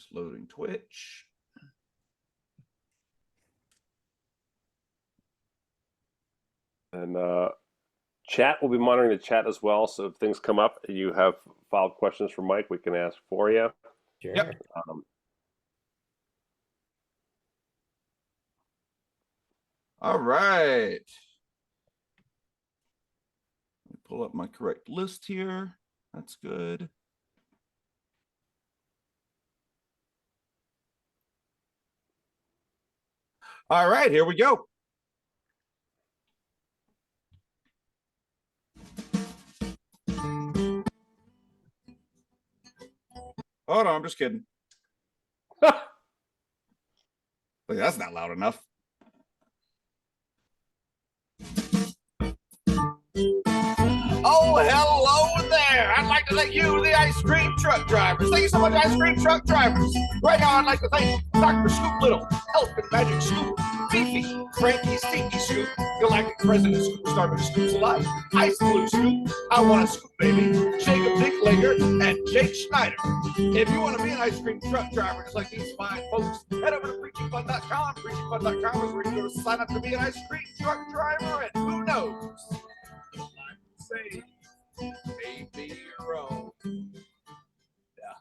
Just loading Twitch. And chat will be monitoring the chat as well. So if things come up, you have follow-up questions for Mike, we can ask for you. Sure. Yep. All right. Let me pull up my correct list here. That's good. All right, here we go. Oh, no, I'm just kidding. Like, that's not loud enough. Oh, hello there. I'd like to thank you, the ice cream truck drivers. Thank you so much, ice cream truck drivers. Right now, I'd like to thank Dr. Scoop Little, Elfin Magic Scoop, Fifi, Frankie Stinky Scoop, Galactic President Scoop, Starman Scoops Alive, Ice Blue Scoop, I Want a Scoop Baby, Jacob Dicklinger, and Jake Schneider. If you want to be an ice cream truck driver just like these fine folks, head over to preachingfun.com. Preachingfun.com is where you go to sign up to be an ice cream truck driver, and who knows? Say, maybe your own. Yeah.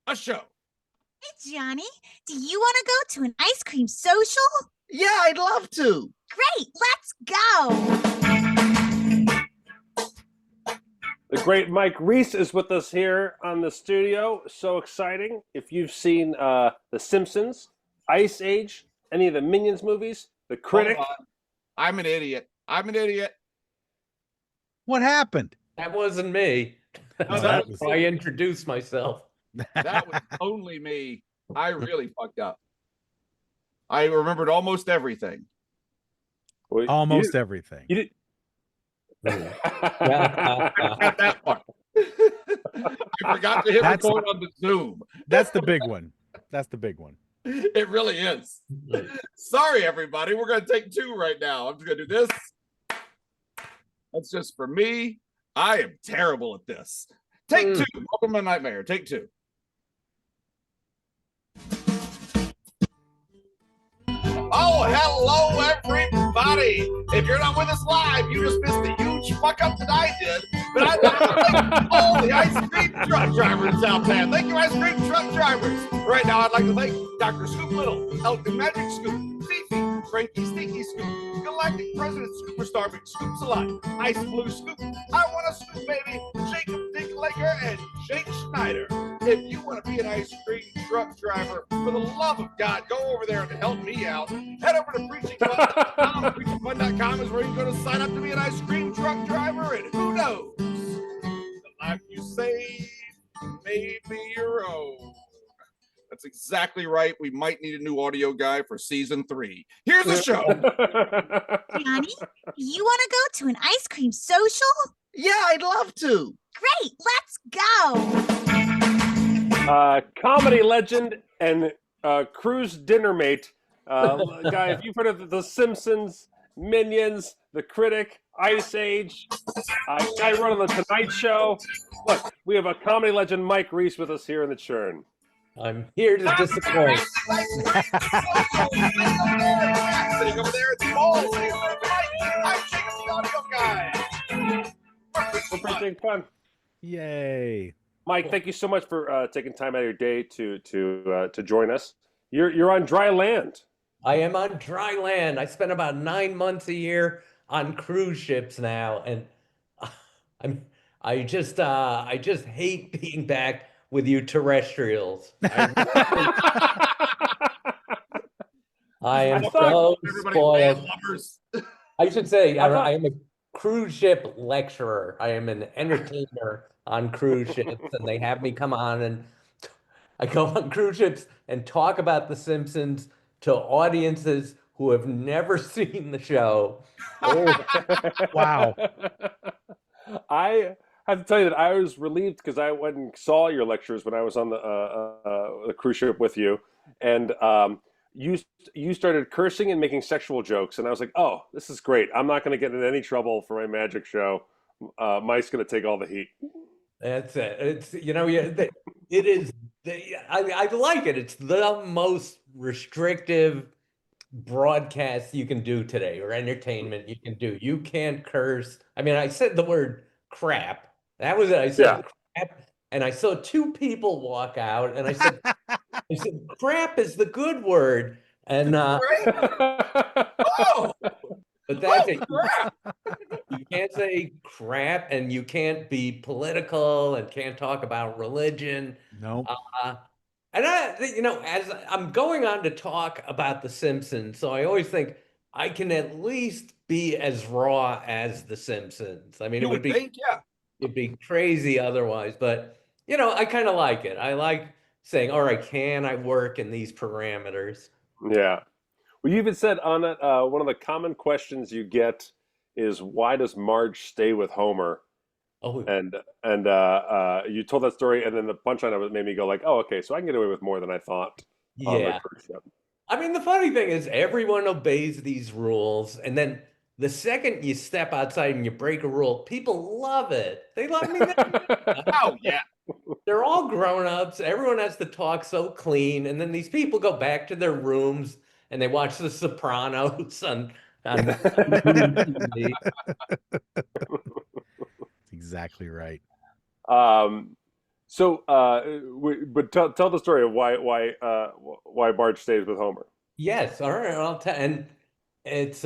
A show. Hey, Johnny, do you want to go to an ice cream social? Yeah, I'd love to. Great, let's go. The great Mike Reiss is with us here on the studio. So exciting. If you've seen The Simpsons, Ice Age, any of the Minions movies, The Critic. I'm an idiot. What happened? That wasn't me. No, that was I introduced myself. That was only me. I really fucked up. I remembered almost everything. Well, Almost everything. You did. I got that part. I forgot to hit record on the Zoom. That's the big one. That's the big one. It really is. Sorry, everybody. We're going to take two right now. I'm just going to do this. That's just for me. I am terrible at this. Take two. Welcome to Nightmare. Take two. Oh, hello, everybody. If you're not with us live, you just missed the huge fuck up that I did. But I'd like to thank all the ice cream truck drivers out there. Thank you, ice cream truck drivers. Right now, I'd like to thank Dr. Scoop Little, Elton Magic Scoop, Fifi, Frankie Stinky Scoop, Galactic President Superstar Scoops Alive, Ice Blue Scoop, I Want a Scoop Baby, Jacob Dicklinger, and Jake Schneider. If you want to be an ice cream truck driver, for the love of God, go over there and help me out. Head over to preachingfun.com. Preachingfun.com is where you go to sign up to be an ice cream truck driver, and who knows? The life you save may be your own. That's exactly right. We might need a new audio guy for season 3. Here's the show. Johnny, you want to go to an ice cream social? Yeah, I'd love to. Great, let's go. Comedy legend and cruise dinner mate. Guy, if you've heard of The Simpsons, Minions, The Critic, Ice Age, guy running The Tonight Show. Look, we have a comedy legend, Mike Reiss, with us here in the churn. I'm here to disappoint. Sitting over there, it's Paul. I'm Jacob, the audio guy. We're pretty fun. Yay. Mike, thank you so much for taking time out of your day to join us. You're on dry land. I am on dry land. I spend about 9 months a year on cruise ships now, and I just hate being back with you terrestrials. I am so spoiled. I should say I am a cruise ship lecturer. I am an entertainer on cruise ships, and they have me come on, and I go on cruise ships and talk about The Simpsons to audiences who have never seen the show. Oh, wow. I have to tell you that I was relieved because I went and saw your lectures when I was on the cruise ship with you, and you started cursing and making sexual jokes, and I was like, oh, this is great. I'm not going to get in any trouble for my magic show. Mike's going to take all the heat. That's it. It's it is I like it. It's the most restrictive broadcast you can do today, or entertainment you can do. You can't curse. I mean, I said the word crap. That was it. I said crap, and I saw two people walk out, and I said crap is the good word. And Oh, but that's it. You can't say crap, and you can't be political, and can't talk about religion. No. And as I'm going on to talk about The Simpsons, so I always think I can at least be as raw as The Simpsons. I mean, you would think, yeah. it'd be crazy otherwise, but I kind of like it. I like saying, all right, can I work in these parameters? Yeah. Well, you even said on it, one of the common questions you get is, why does Marge stay with Homer? Oh, And you told that story, and then the punchline of it made me go like, oh, okay, so I can get away with more than I thought on the yeah. cruise ship. I mean, the funny thing is everyone obeys these rules, and then the second you step outside and you break a rule, people love it. They love me. Oh, yeah. They're all grown-ups. Everyone has to talk so clean, and then these people go back to their rooms and they watch The Sopranos on TV. Exactly right. So, but tell the story of why Marge stays with Homer. Yes, all right, I'll tell. And it's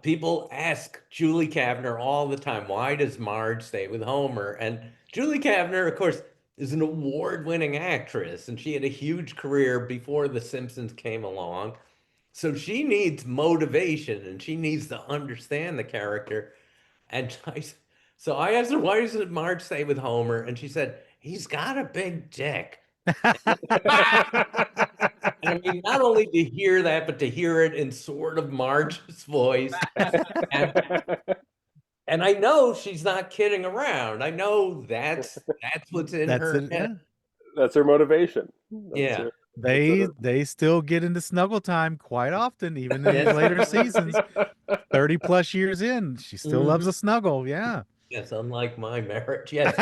people ask Julie Kavner all the time, why does Marge stay with Homer? And Julie Kavner, of course, is an award-winning actress, and she had a huge career before The Simpsons came along. So she needs motivation, and she needs to understand the character. And so I asked her, why does Marge stay with Homer? And she said, he's got a big dick. And I mean, not only to hear that, but to hear it in sort of Marge's voice. And I know she's not kidding around. I know that's what's in her head. Yeah. That's her motivation. Yeah. They still get into snuggle time quite often, even in these later seasons. 30 plus years in, she still loves a snuggle. Yeah. Yes, unlike my marriage. Yes.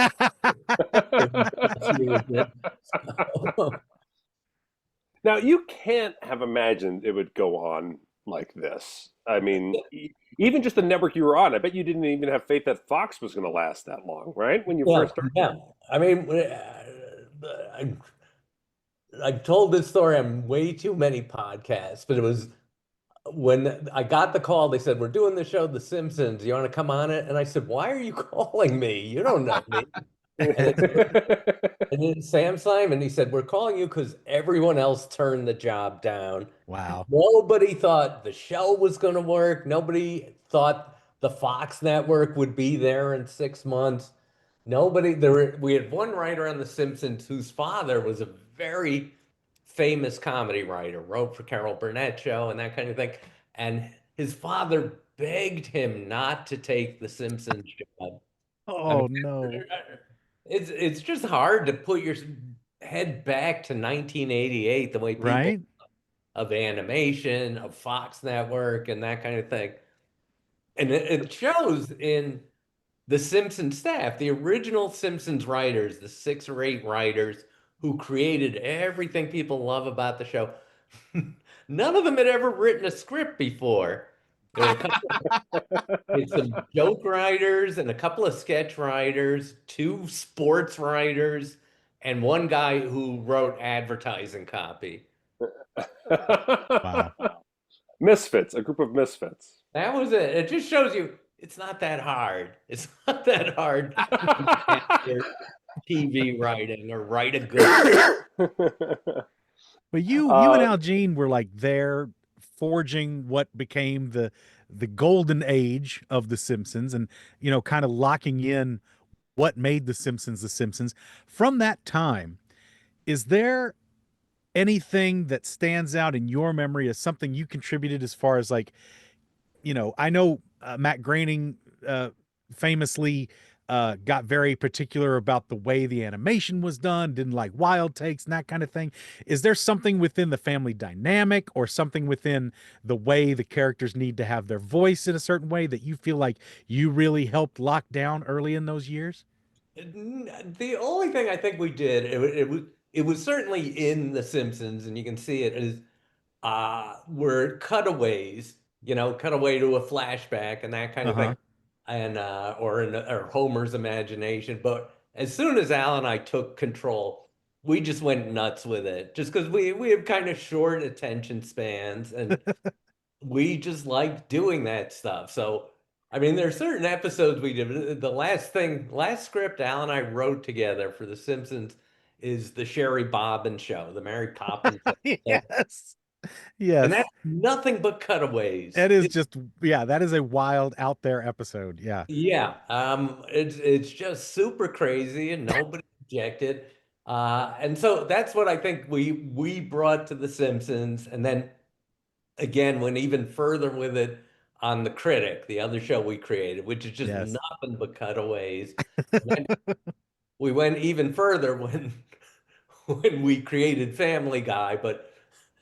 Now, you can't have imagined it would go on like this. I mean, even just the network you were on, I bet you didn't even have faith that Fox was going to last that long, right? When you first started. Yeah. I mean, I've told this story on way too many podcasts, but it was when I got the call, they said, we're doing the show, The Simpsons. You want to come on it? And I said, why are you calling me? You don't know me. And then Sam Simon, he said, we're calling you because everyone else turned the job down. Wow. Nobody thought the show was going to work. Nobody thought the Fox network would be there in 6 months. We had one writer on The Simpsons whose father was a very famous comedy writer, wrote for Carol Burnett show and that kind of thing. And his father begged him not to take the Simpsons job. Oh, no. It's just hard to put your head back to 1988, the way people of animation, of Fox Network, and that kind of thing. And it shows in the Simpsons staff, the original Simpsons writers, the 6 or 8 writers who created everything people love about the show. None of them had ever written a script before. There were some joke writers and a couple of sketch writers, 2 sports writers, and one guy who wrote advertising copy. Wow. Misfits, a group of misfits. That was it. It just shows you it's not that hard. It's not that hard. TV writing or write a good. But you and Al Jean were like there forging what became the golden age of The Simpsons, and kind of locking in what made The Simpsons. From that time, is there anything that stands out in your memory as something you contributed, as far as like, I know Matt Groening famously got very particular about the way the animation was done, didn't like wild takes and that kind of thing. Is there something within the family dynamic or something within the way the characters need to have their voice in a certain way that you feel like you really helped lock down early in those years? The only thing I think we did, it was certainly in The Simpsons, and you can see it as were cutaways, cutaway to a flashback and that kind of thing, and or Homer's imagination. But as soon as Al and I took control, we just went nuts with it, just because we have kind of short attention spans, and we just like doing that stuff. So, I mean, there's certain episodes we did. The last script Al and I wrote together for The Simpsons is the Sherry Bobbin show, the Mary Poppins. Yes. Yes. And that's nothing but cutaways. It is that is a wild out there episode. Yeah. Yeah. It's just super crazy and nobody objected. And so that's what I think we brought to The Simpsons. And then again, went even further with it on The Critic, the other show we created, which is just nothing but cutaways. We went even further when we created Family Guy, but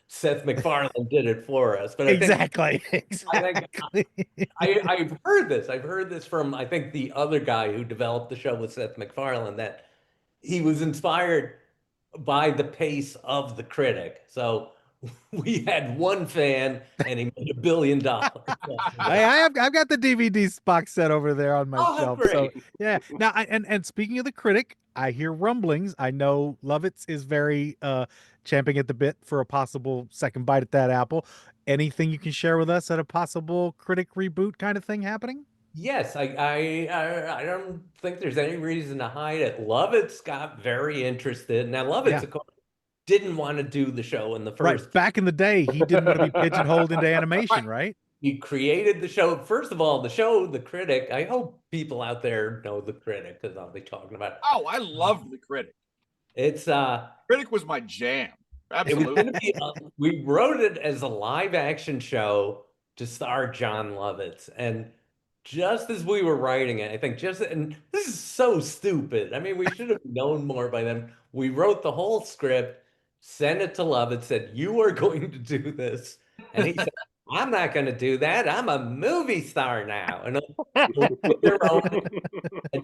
Seth MacFarlane did it for us. But exactly. I've heard this. I've heard this from, I think, the other guy who developed the show with Seth MacFarlane, that he was inspired by the pace of The Critic. So we had one fan and he made $1 billion. I've got the DVD box set over there on my shelf. Great. So yeah. Now, and speaking of The Critic, I hear rumblings. I know Lovitz is very champing at the bit for a possible second bite at that apple. Anything you can share with us at a possible Critic reboot kind of thing happening? Yes, I don't think there's any reason to hide it. Lovitz got very interested. Now, Lovitz, of course, didn't want to do the show in the first. Right. Back in the day, he didn't want to be pigeonholed into animation, right? He created the show. First of all, the show, The Critic, I hope people out there know The Critic because I'll be talking about it. Oh, I love The Critic. It's Critic was my jam. Absolutely. We wrote it as a live action show to star John Lovitz. And just as we were writing it, I think and this is so stupid. I mean, we should have known more by then. We wrote the whole script, sent it to Lovitz, said, "You are going to do this." And he said, "I'm not going to do that. I'm a movie star now." And had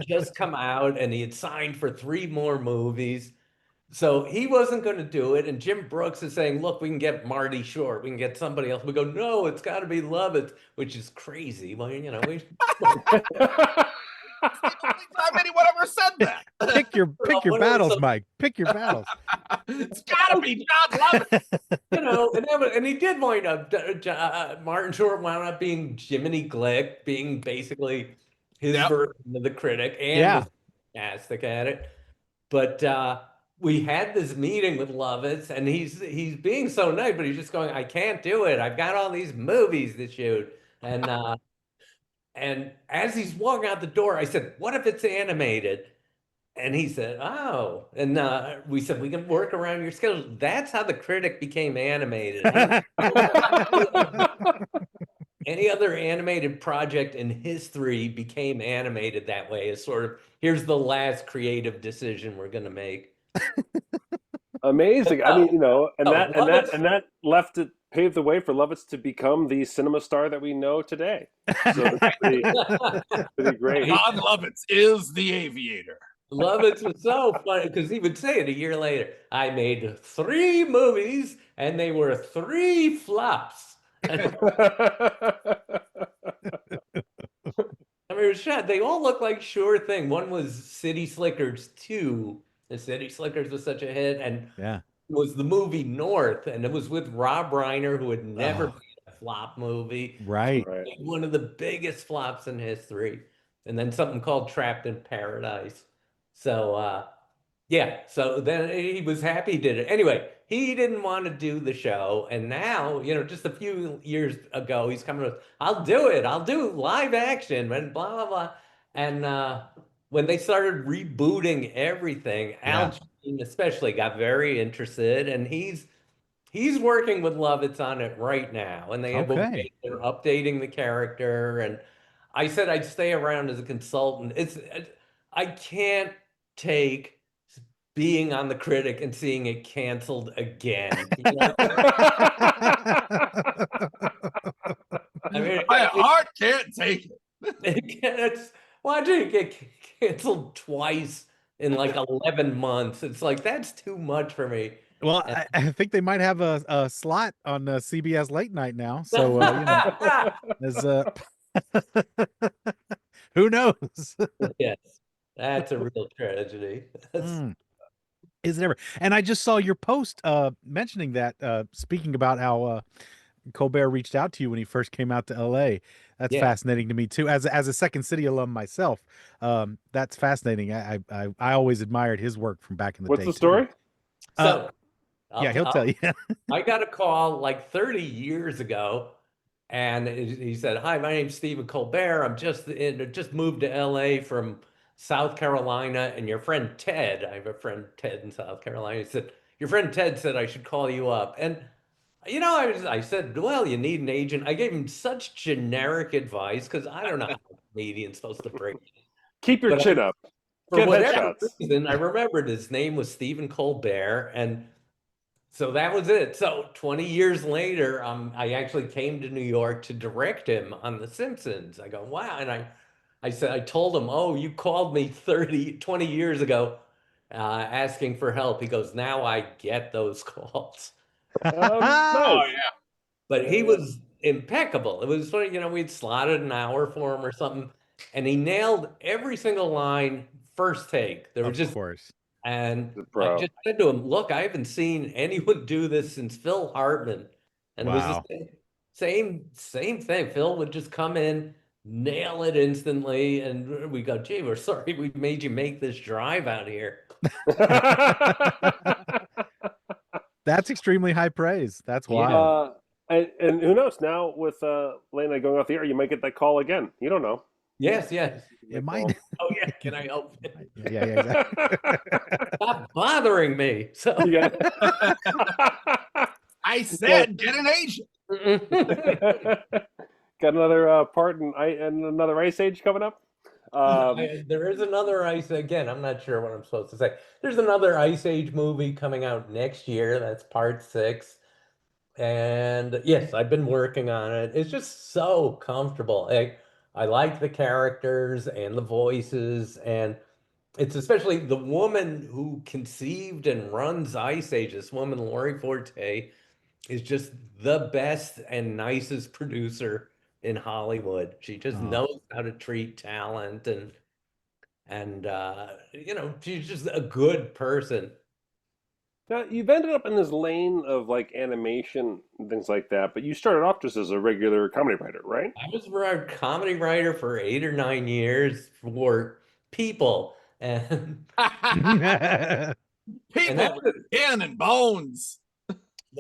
just come out, and he had signed for 3 more movies. So he wasn't going to do it. And Jim Brooks is saying, "Look, we can get Marty Short. We can get somebody else." We go, "No, it's got to be Lovitz," which is crazy. Well, we. It's the only time anyone ever said that. Pick your battles, Mike. Pick your battles. It's gotta be John Lovitz. And he did wind up. Martin Short wound up being Jiminy Glick, being basically his version of The Critic, and was fantastic at it. But we had this meeting with Lovitz, and he's being so nice, but he's just going, "I can't do it. I've got all these movies to shoot." And as he's walking out the door, I said, "What if it's animated?" And he said, "Oh." And we said, "We can work around your schedule." That's how The Critic became animated. Any other animated project in history became animated that way, as sort of, here's the last creative decision we're going to make. Amazing. I mean, that paved the way for Lovitz to become the cinema star that we know today. So it's pretty great. John Lovitz is the Aviator. Lovitz was so funny because he would say it a year later. "I made 3 movies and they were 3 flops." I mean, it was shot. They all look like sure thing. One was City Slickers 2. The City Slickers was such a hit, and it was the movie North, and it was with Rob Reiner, who had never made a flop movie. Right. One of the biggest flops in history. And then something called Trapped in Paradise. So, so then he was happy he did it. Anyway, he didn't want to do the show. And now, just a few years ago, he's coming with, "I'll do it. I'll do live action," and blah, blah, blah. And when they started rebooting everything, Al Jean especially got very interested, and he's working with Lovitz on it right now. And they're updating the character. And I said I'd stay around as a consultant. I can't take being on The Critic and seeing it canceled again. I mean, my heart can't take it. Watching it get canceled twice in like 11 months. It's like, that's too much for me. Well, And I think they might have a slot on CBS late night now. So, you know, there's who knows? yes, that's a real tragedy. Mm. Is it ever? And I just saw your post mentioning that, speaking about how Colbert reached out to you when he first came out to LA. That's Yeah. fascinating to me too. As a Second City alum myself, that's fascinating. I always admired his work from back in the day. What's the story? So yeah, he'll tell you. I got a call like 30 years ago, and he said, "Hi, my name's Stephen Colbert. I'm just moved to LA from South Carolina, and your friend Ted, I have a friend Ted in South Carolina. He said, your friend Ted said I should call you up." And you know, I said, "Well, you need an agent." I gave him such generic advice because I don't know how a comedian's supposed to break it. Keep your chin up. For Get whatever headshots. reason, I remembered his name was Stephen Colbert, and so that was it. So 20 years later, I actually came to New York to direct him on The Simpsons. I go, wow. And I said, I told him, "Oh, you called me 20 years ago asking for help." He goes, "Now I get those calls." Oh yeah. But he was impeccable. It was funny, you know, we'd slotted an hour for him or something, and he nailed every single line first take. There were Of just course. and I just said to him, "Look, I haven't seen anyone do this since Phil Hartman." And it was Wow. the same thing. Phil would just come in, nail it instantly, and we go, "Gee, we're sorry we made you make this drive out here." That's extremely high praise. That's wild. And who knows, now with Lena going off the air, you might get that call again. You don't know. Yes. It might. Oh yeah, can I help? Yeah, exactly. Stop bothering me. So I said, get an agent. Got another part in another Ice Age coming up. There is another Ice again. I'm not sure what I'm supposed to say. There's another Ice Age movie coming out next year. That's part 6. And yes, I've been working on it. It's just so comfortable. I like the characters and the voices, and it's especially the woman who conceived and runs Ice Age. This woman, Lori Forte, is just the best and nicest producer in Hollywood. She just knows how to treat talent, and you know, she's just a good person. Now, you've ended up in this lane of like animation and things like that, but you started off just as a regular comedy writer, right? I was a comedy writer for 8 or 9 years for People, and People with skin and bones.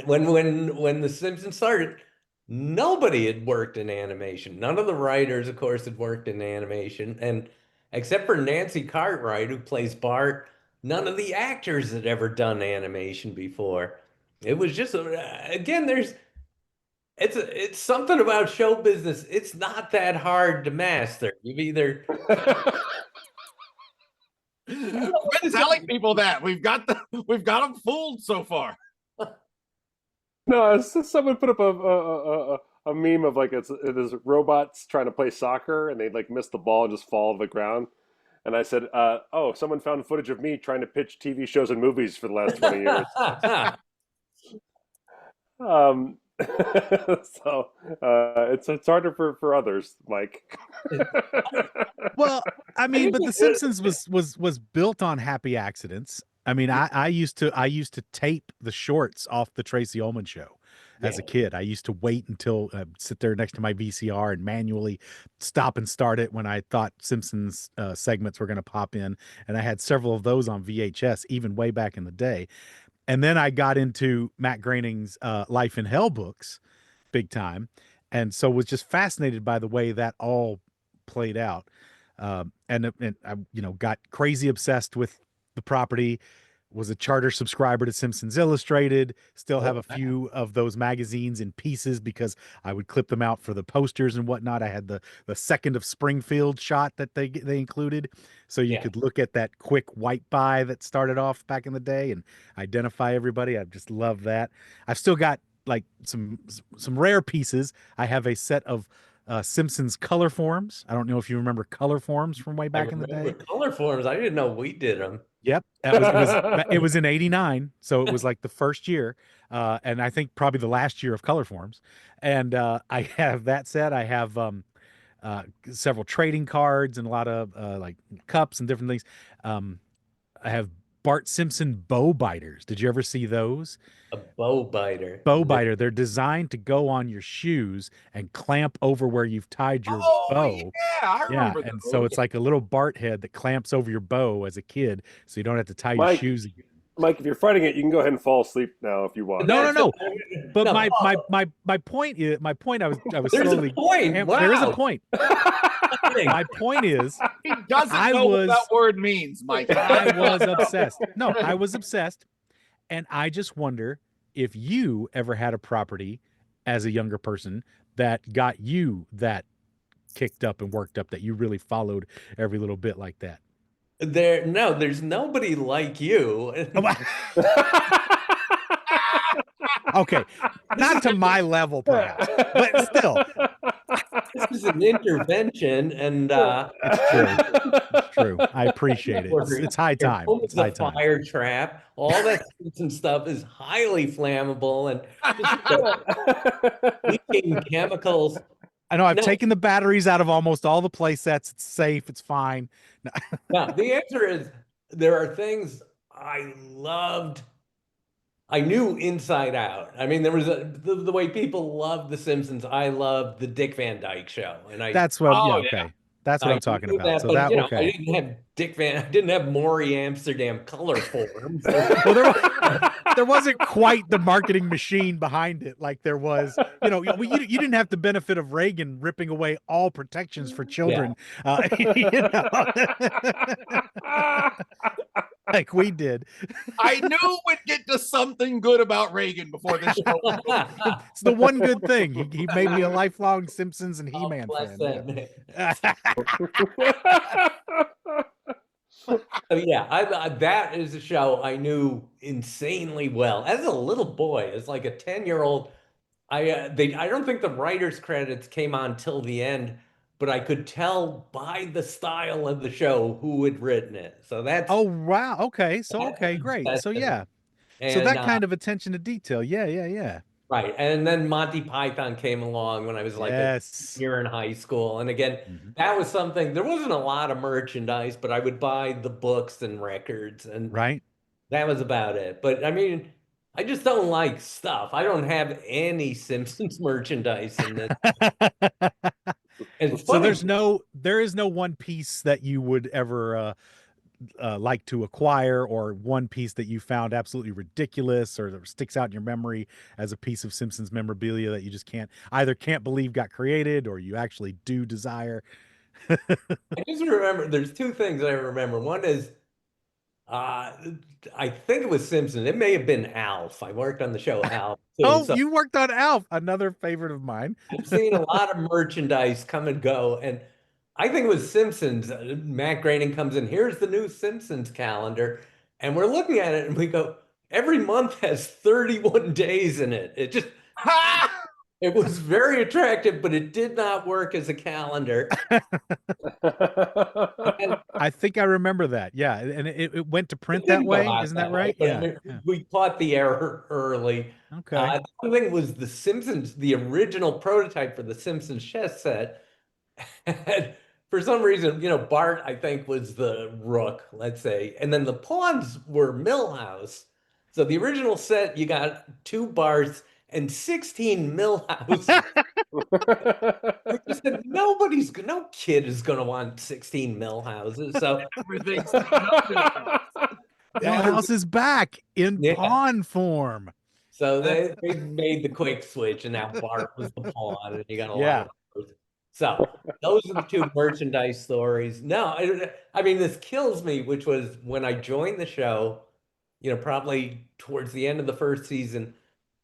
when The Simpsons started, nobody had worked in animation. None of the writers, of course, had worked in animation, and except for Nancy Cartwright, who plays Bart, none of the actors had ever done animation before. It was just again, it's something about show business. It's not that hard to master. You've either We've been telling people that we've got them fooled so far. No, it's just someone put up a meme of like it's robots trying to play soccer and they like miss the ball and just fall to the ground. And I said, "Oh, someone found footage of me trying to pitch TV shows and movies for the last 20 years." So it's harder for others, Mike. Well, I mean, but The Simpsons was built on happy accidents. I mean, I used to tape the shorts off the Tracy Ullman Show as a kid. I used to wait until sit there next to my VCR and manually stop and start it when I thought Simpsons segments were going to pop in, and I had several of those on VHS even way back in the day. And then I got into Matt Groening's Life in Hell books big time, and so was just fascinated by the way that all played out. And I, you know, got crazy obsessed with the property, was a charter subscriber to Simpsons Illustrated, still have a few of those magazines in pieces because I would clip them out for the posters and whatnot. I had the second of Springfield shot that they included, so you could look at that quick white buy that started off back in the day and identify everybody. I just love that. I've still got like some rare pieces. I have a set of Simpsons color forms. I don't know if you remember color forms from way back in the day. Color forms. I didn't know we did them. Yep, it was in '89, so it was like the first year, and I think probably the last year of color forms. And I have that set. I have several trading cards and a lot of like cups and different things. I have Bart Simpson bow biters. Did you ever see those? A bow biter. Bow biter. They're designed to go on your shoes and clamp over where you've tied your bow. Yeah, I remember and those. so it's like a little Bart head that clamps over your bow as a kid, so you don't have to tie your shoes again. Mike, if you're fighting it, you can go ahead and fall asleep now if you want. No. But no. my point is I was There's slowly. A point. Wow. There is a point. My point is, he doesn't know what that word means, Mike. I was obsessed. No, I was obsessed, and I just wonder if you ever had a property as a younger person that got you that kicked up and worked up, that you really followed every little bit like that. There's nobody like you. Okay, not to my level, perhaps, but still. This is an intervention, and it's true. I appreciate it. It's high time. It's high time. Fire trap. All that and stuff is highly flammable and leaking chemicals. I know I've taken the batteries out of almost all the play sets. It's safe. It's fine. No, the answer is there are things I loved. I knew inside out. I mean, there was the way people love The Simpsons. I loved the Dick Van Dyke Show, and that's what. Okay, that's what I'm talking about. That, so but, that okay. Okay. I didn't have I didn't have Maury Amsterdam color forms. Well, there wasn't quite the marketing machine behind it like there was. You didn't have the benefit of Reagan ripping away all protections for children. Like we did. I knew we'd get to something good about Reagan before this show. It's the one good thing. He made me a lifelong Simpsons and He-Man fan. That is a show I knew insanely well as a little boy. As like a 10-year-old, I don't think the writers' credits came on till the end, but I could tell by the style of the show who had written it. So that's wow. Okay. So great. So yeah. And, so that kind of attention to detail. Yeah. Right. And then Monty Python came along when I was like a year in high school. And again, that was something, there wasn't a lot of merchandise, but I would buy the books and records, and that was about it. But I mean, I just don't like stuff. I don't have any Simpsons merchandise in this. So there is no one piece that you would ever like to acquire, or one piece that you found absolutely ridiculous or that sticks out in your memory as a piece of Simpsons memorabilia that you just can't believe got created, or you actually do desire. I just remember there's two things I remember. One is I think it was Simpsons. It may have been Alf. I worked on the show Alf. You worked on Alf, another favorite of mine. I've seen a lot of merchandise come and go, and I think it was Simpsons. Matt Groening comes in, here's the new Simpsons calendar, and we're looking at it and we go, every month has 31 days in it. It just it was very attractive, but it did not work as a calendar. I think I remember that. Yeah. And it went to print that way. Isn't that right? Yeah. I mean, we caught the error early. Okay. The other thing was the Simpsons, the original prototype for the Simpsons chess set. For some reason, Bart, I think, was the rook, let's say. And then the pawns were Milhouse. So the original set, you got 2 Barts and 16 Milhouse. I just said, no kid is going to want 16 Milhouses. So everything's Milhouse is back in pawn form. So they made the quick switch, and now Bart was the pawn, and you got a lot of those. So those are the 2 merchandise stories. No, I mean, this kills me, which was when I joined the show, probably towards the end of the first season,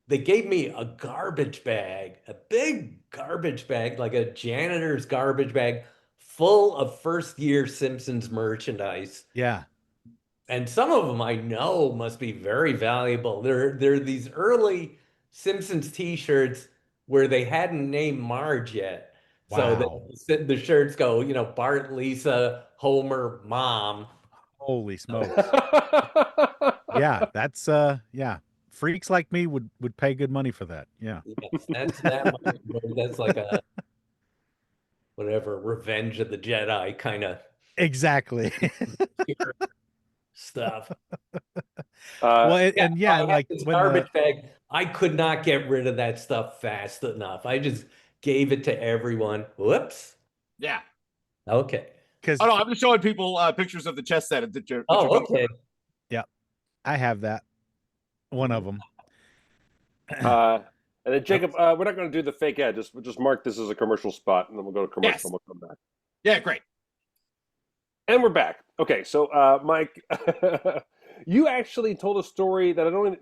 they gave me a garbage bag, a big garbage bag, like a janitor's garbage bag, full of first-year Simpsons merchandise. Yeah. And some of them I know must be very valuable. There are these early Simpsons T-shirts where they hadn't named Marge yet. So the shirts go, you know, Bart, Lisa, Homer, Mom. Holy smokes. Yeah, that's freaks like me would pay good money for that. Yeah. Yes, that's like a whatever Revenge of the Jedi kind of Exactly. stuff. Well, I had like this when garbage bag, I could not get rid of that stuff fast enough. I just gave it to everyone. Whoops. Yeah. Okay. because Oh no, I'm just showing people pictures of the chess set that you're. Okay. Yeah, I have that. One of them. And then Jacob, we're not going to do the fake ad. Just mark this as a commercial spot, and then we'll go to commercial. Yes. And we'll come back. Yeah, great. And we're back. Okay, so Mike, you actually told a story that I don't,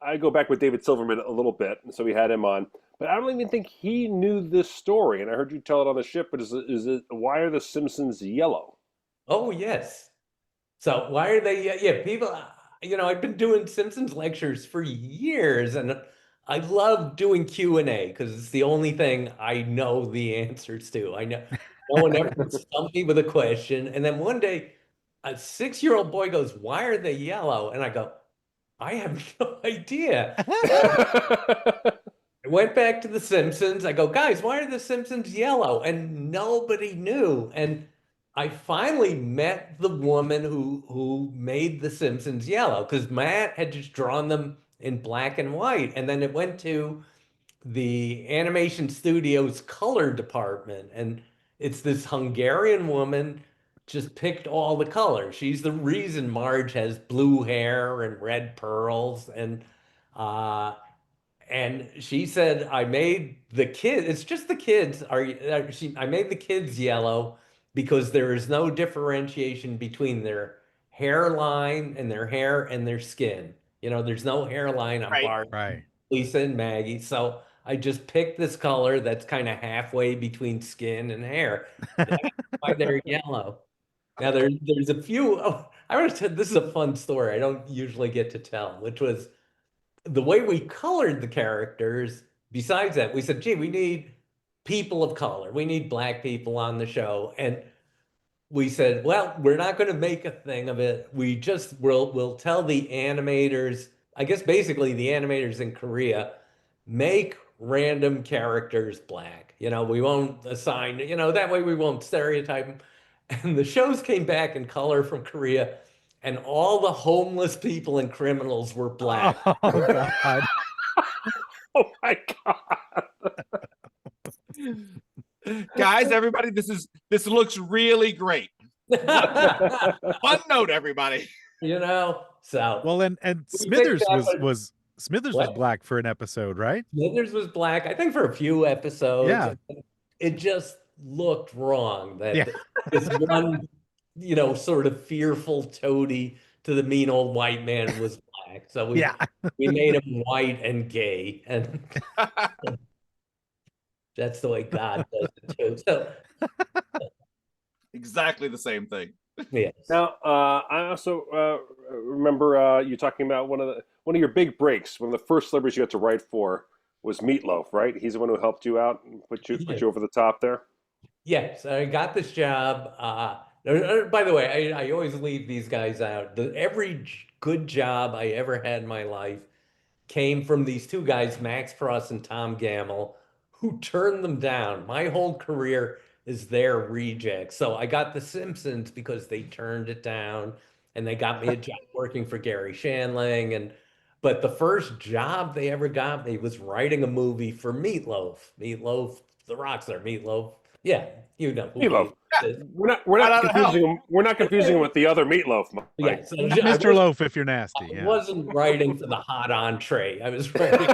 I go back with David Silverman a little bit, and so we had him on, but I don't even think he knew this story. And I heard you tell it on the ship. But is it why are the Simpsons yellow? Oh, yes. So why are they? Yeah, people. You know, I've been doing Simpsons lectures for years, and I love doing Q&A because it's the only thing I know the answers to. I know no one ever stumped me with a question, and then one day, a 6-year-old boy goes, "Why are they yellow?" And I go, "I have no idea." I went back to the Simpsons. I go, "Guys, why are the Simpsons yellow?" And nobody knew. And I finally met the woman who made the Simpsons yellow because Matt had just drawn them in black and white. And then it went to the animation studio's color department. And it's this Hungarian woman just picked all the colors. She's the reason Marge has blue hair and red pearls. And she said, I made the kids, it's just the kids I made the kids yellow because there is no differentiation between their hairline and their hair and their skin. You know, there's no hairline on Bart, Right. Lisa, and Maggie. So I just picked this color that's kind of halfway between skin and hair. That's why they're yellow. Now there's a few. Oh, I want to tell this is a fun story I don't usually get to tell, which was the way we colored the characters. Besides that, we said, gee, we need people of color. We need black people on the show. And we said, well, we're not going to make a thing of it. We'll tell the animators, I guess basically the animators in Korea, make random characters black. You know, we won't assign, you know, that way we won't stereotype them. And the shows came back in color from Korea, and all the homeless people and criminals were black. Oh God. Oh my God. Guys, everybody, this looks really great. One note, everybody. You know, so Well, and Smithers was Smithers was black for an episode, right? Smithers was black, I think, for a few episodes. Yeah. It just looked wrong that this one, you know, sort of fearful toady to the mean old white man was black. So we made him white and gay, and that's the way God does it too. So exactly the same thing. Yes. Now, I also remember you talking about one of your big breaks. One of the first celebrities you got to write for was Meat Loaf, right? He's the one who helped you out and put you over the top there. Yes, I got this job. By the way, I always leave these guys out. Every good job I ever had in my life came from these two guys, Max Frost and Tom Gamble, who turned them down. My whole career is their rejects. So I got The Simpsons because they turned it down, and they got me a job working for Gary Shandling. But the first job they ever got me was writing a movie for Meat Loaf. Meat Loaf, the rock star, Meat Loaf. Yeah, you know. Meat Loaf. We're not confusing him with the other Meat Loaf. Mike. Yeah, so Mr. Loaf, if you're nasty. I wasn't writing for the hot entree. I was writing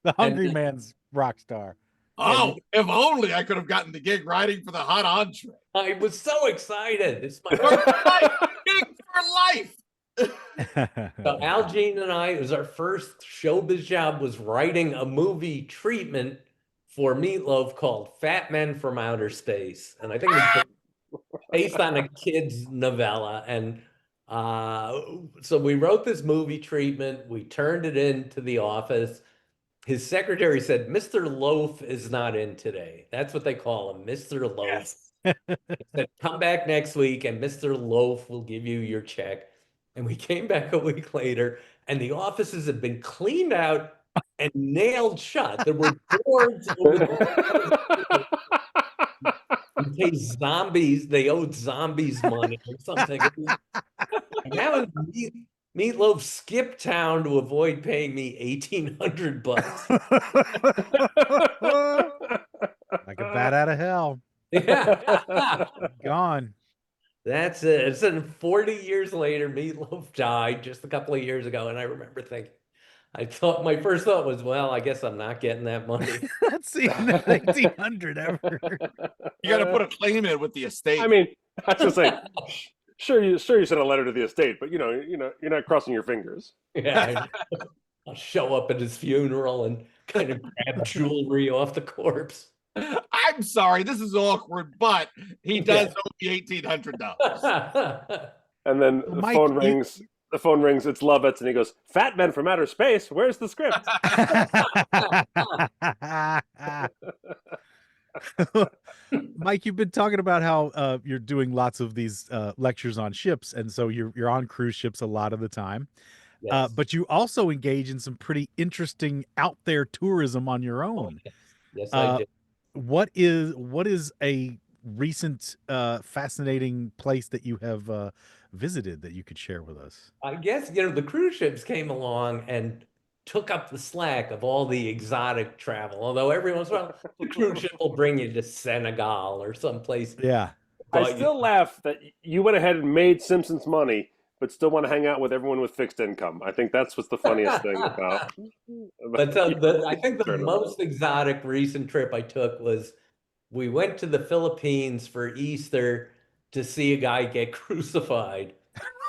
the hungry man's rock star. Oh, if only I could have gotten the gig writing for the hot entree. I was so excited. It's my gig for life. So Al Jean and I, it was our first showbiz job, was writing a movie treatment for Meat Loaf called Fat Men from Outer Space. And I think it was based on a kid's novella. And so we wrote this movie treatment. We turned it into the office. his secretary said, Mr. Loaf is not in today. That's what they call him, Mr. Loaf. Yes. He said, come back next week and Mr. Loaf will give you your check. And we came back a week later and the offices had been cleaned out and nailed shut. There were boards over the in case they owed zombies money or something. And that was Meat Loaf skipped town to avoid paying me $1,800. Like a bat out of hell. Yeah. Gone. That's it. It's been 40 years later. Meat Loaf died just a couple of years ago, and I remember thinking, my first thought was, well, I guess I'm not getting that money. Not seeing that 1800 ever. You got to put a claim in with the estate. I mean, I was gonna say, sure you sent a letter to the estate, but you're not crossing your fingers. Yeah, I'll show up at his funeral and kind of grab jewelry off the corpse. I'm sorry, this is awkward, but he does owe me $1,800. And then the Mike, phone rings. The phone rings. It's Lovitz, and he goes, "Fat Men from Outer Space. Where's the script?" Mike, you've been talking about how you're doing lots of these lectures on ships, and so you're on cruise ships a lot of the time. Yes. But you also engage in some pretty interesting out there tourism on your own. Yes, I did. What is a recent fascinating place that you have visited that you could share with us? I guess, the cruise ships came along and took up the slack of all the exotic travel. Although every once in a while, the cruise ship will bring you to Senegal or someplace. Yeah. I still laugh that you went ahead and made Simpsons money, but still want to hang out with everyone with fixed income. I think that's what's the funniest thing about. But I think the most exotic recent trip I took was we went to the Philippines for Easter to see a guy get crucified.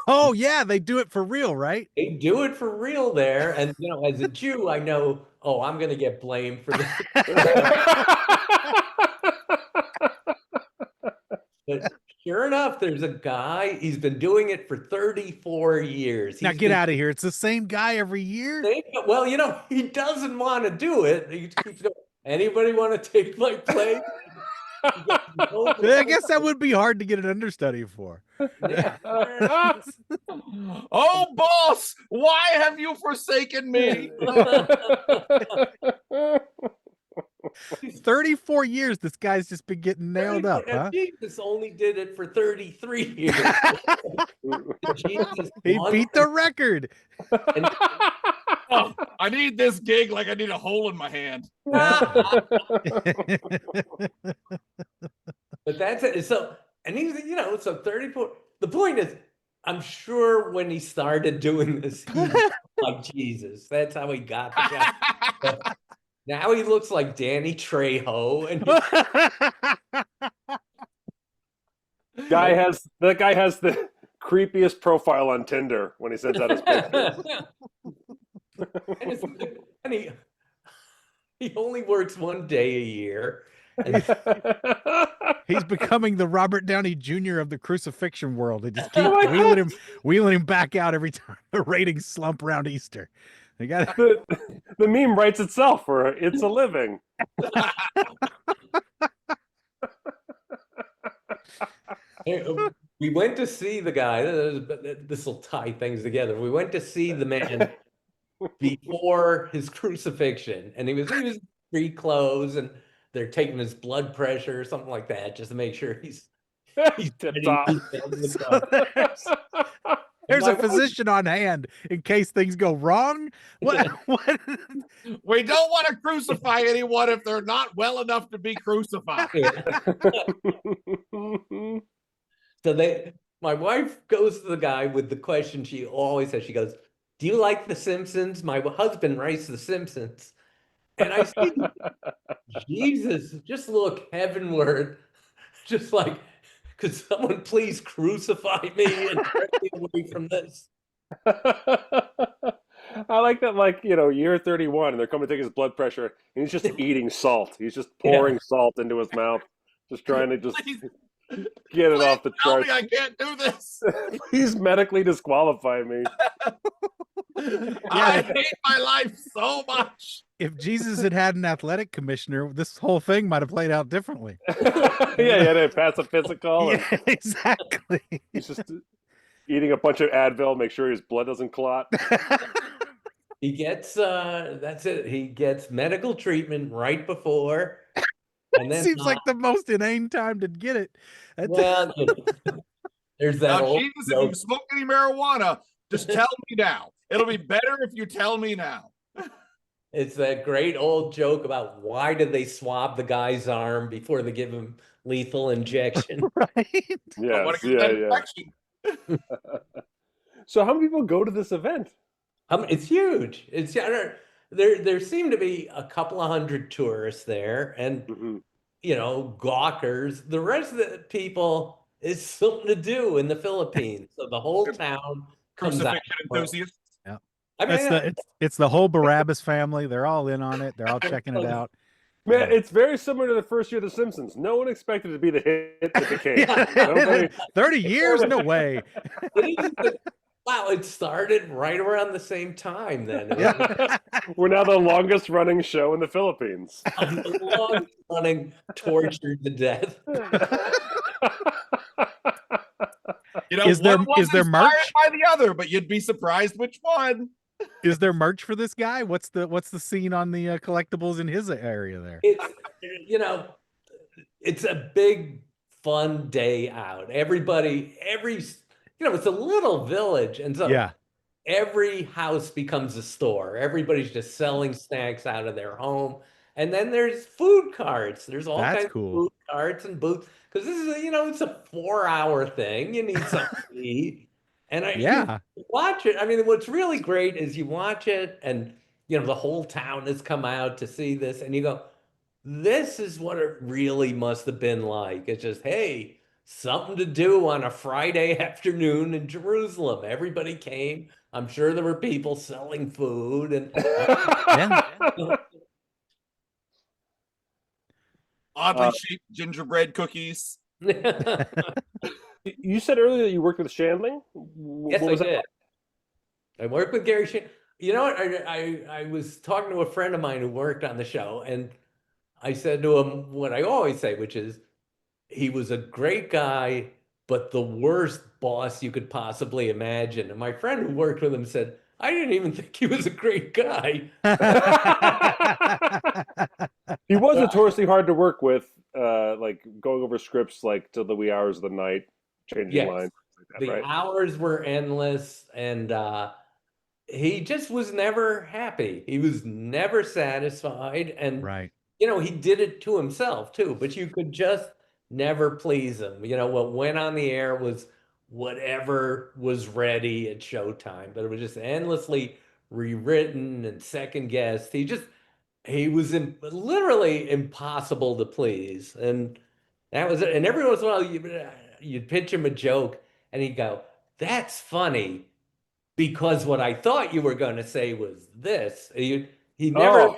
Oh yeah, they do it for real, right? They do it for real there. And as a Jew, I know, I'm gonna get blamed for this. But sure enough, there's a guy, he's been doing it for 34 years. Now get out of here. It's the same guy every year? Well, he doesn't want to do it. He keeps going, anybody want to take my place? I guess that would be hard to get an understudy for. Yeah. Oh, boss, why have you forsaken me? 34 years this guy's just been getting nailed up, huh? Jesus only did it for 33 years. He beat the record. I need this gig like I need a hole in my hand. But that's it. So, and he's, so 34. The point is, I'm sure when he started doing this, he was like Jesus. That's how he got the job. But now he looks like Danny Trejo. And that guy has the creepiest profile on Tinder when he sends out his pictures. and he only works one day a year. He's becoming the Robert Downey Jr. of the Crucifixion world. They just keep wheeling him back out every time the ratings slump around Easter. They got the meme writes itself for It's a Living. We went to see the guy. This will tie things together. We went to see the man before his crucifixion, and he was street clothes, and they're taking his blood pressure or something like that, just to make sure he's tipped off. There's a physician on hand in case things go wrong. What? We don't want to crucify anyone if they're not well enough to be crucified. So my wife goes to the guy with the question she always says. She goes, "Do you like The Simpsons? My husband writes The Simpsons." And I see, Jesus, just look heavenward, just like, could someone please crucify me and get me away from this? I like that, year 31, and they're coming to take his blood pressure, and he's just eating salt. He's just pouring salt into his mouth, just trying to get it off the chart. I can't do this. Please medically disqualify me. I hate my life so much. if Jesus had had an athletic commissioner, this whole thing might have played out differently. Yeah, he had to pass a physical. Yeah, And exactly. he's just eating a bunch of Advil, make sure his blood doesn't clot. He gets that's it. He gets medical treatment right before, and then Seems like the most inane time to get it. well, there's that Now, old Jesus, if joke. you smoke any marijuana, just tell me now. It'll be better if you tell me now. It's that great old joke about why did they swab the guy's arm before they give him lethal injection? Right. I want Yes, to get that yeah. infection. So how many people go to this event? It's huge. There seem to be a couple of hundred tourists there, and Mhm. gawkers. The rest of the people is something to do in the Philippines, so the whole town comes out. Crucifixion enthusiasts. I mean, It's the whole Barabbas family. They're all in on it. They're all checking it out. Man, it's very similar to the first year of The Simpsons. No one expected it to be the hit it became. Yeah. Nobody... 30 years? No way. wow, it started right around the same time then. We're now the longest running show in the Philippines. The longest running, tortured to death. Is there merch? By the other, but you'd be surprised which one. Is there merch for this guy? What's the scene on the collectibles in his area there? It's a big fun day out. It's a little village, and so every house becomes a store. Everybody's just selling snacks out of their home, and then there's food carts. There's all kinds of food carts and booths because this is it's a 4-hour thing. You need something to eat. And you watch it. I mean, what's really great is you watch it and, the whole town has come out to see this and you go, this is what it really must have been like. It's just, hey, something to do on a Friday afternoon in Jerusalem. Everybody came. I'm sure there were people selling food and oddly shaped gingerbread cookies. You said earlier that you worked with Shandling? Yes, I did. I worked with Gary Shandling. You know what? I was talking to a friend of mine who worked on the show, and I said to him what I always say, which is he was a great guy, but the worst boss you could possibly imagine. And my friend who worked with him said, I didn't even think he was a great guy. He was notoriously hard to work with, like going over scripts like till the wee hours of the night. Changing lines. Like that, the hours were endless, and he just was never happy. He was never satisfied, and he did it to himself too. But you could just never please him. What went on the air was whatever was ready at showtime, but it was just endlessly rewritten and second guessed. He was literally impossible to please, and that was it. And every once in a while, you'd pitch him a joke and he'd go, that's funny because what I thought you were going to say was this. He never,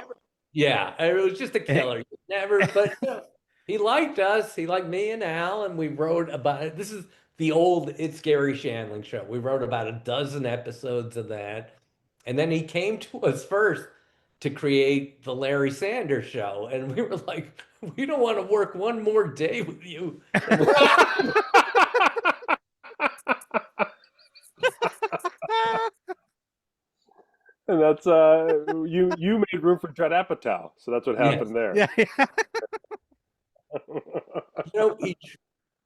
it was just a killer. But he liked us. He liked me and Al, and we wrote about it. This is the old It's Gary Shandling show. We wrote about a dozen episodes of that. And then he came to us first to create the Larry Sanders Show. And we were like, we don't want to work one more day with you. And that's you made room for Judd Apatow, so that's what happened there. Yeah.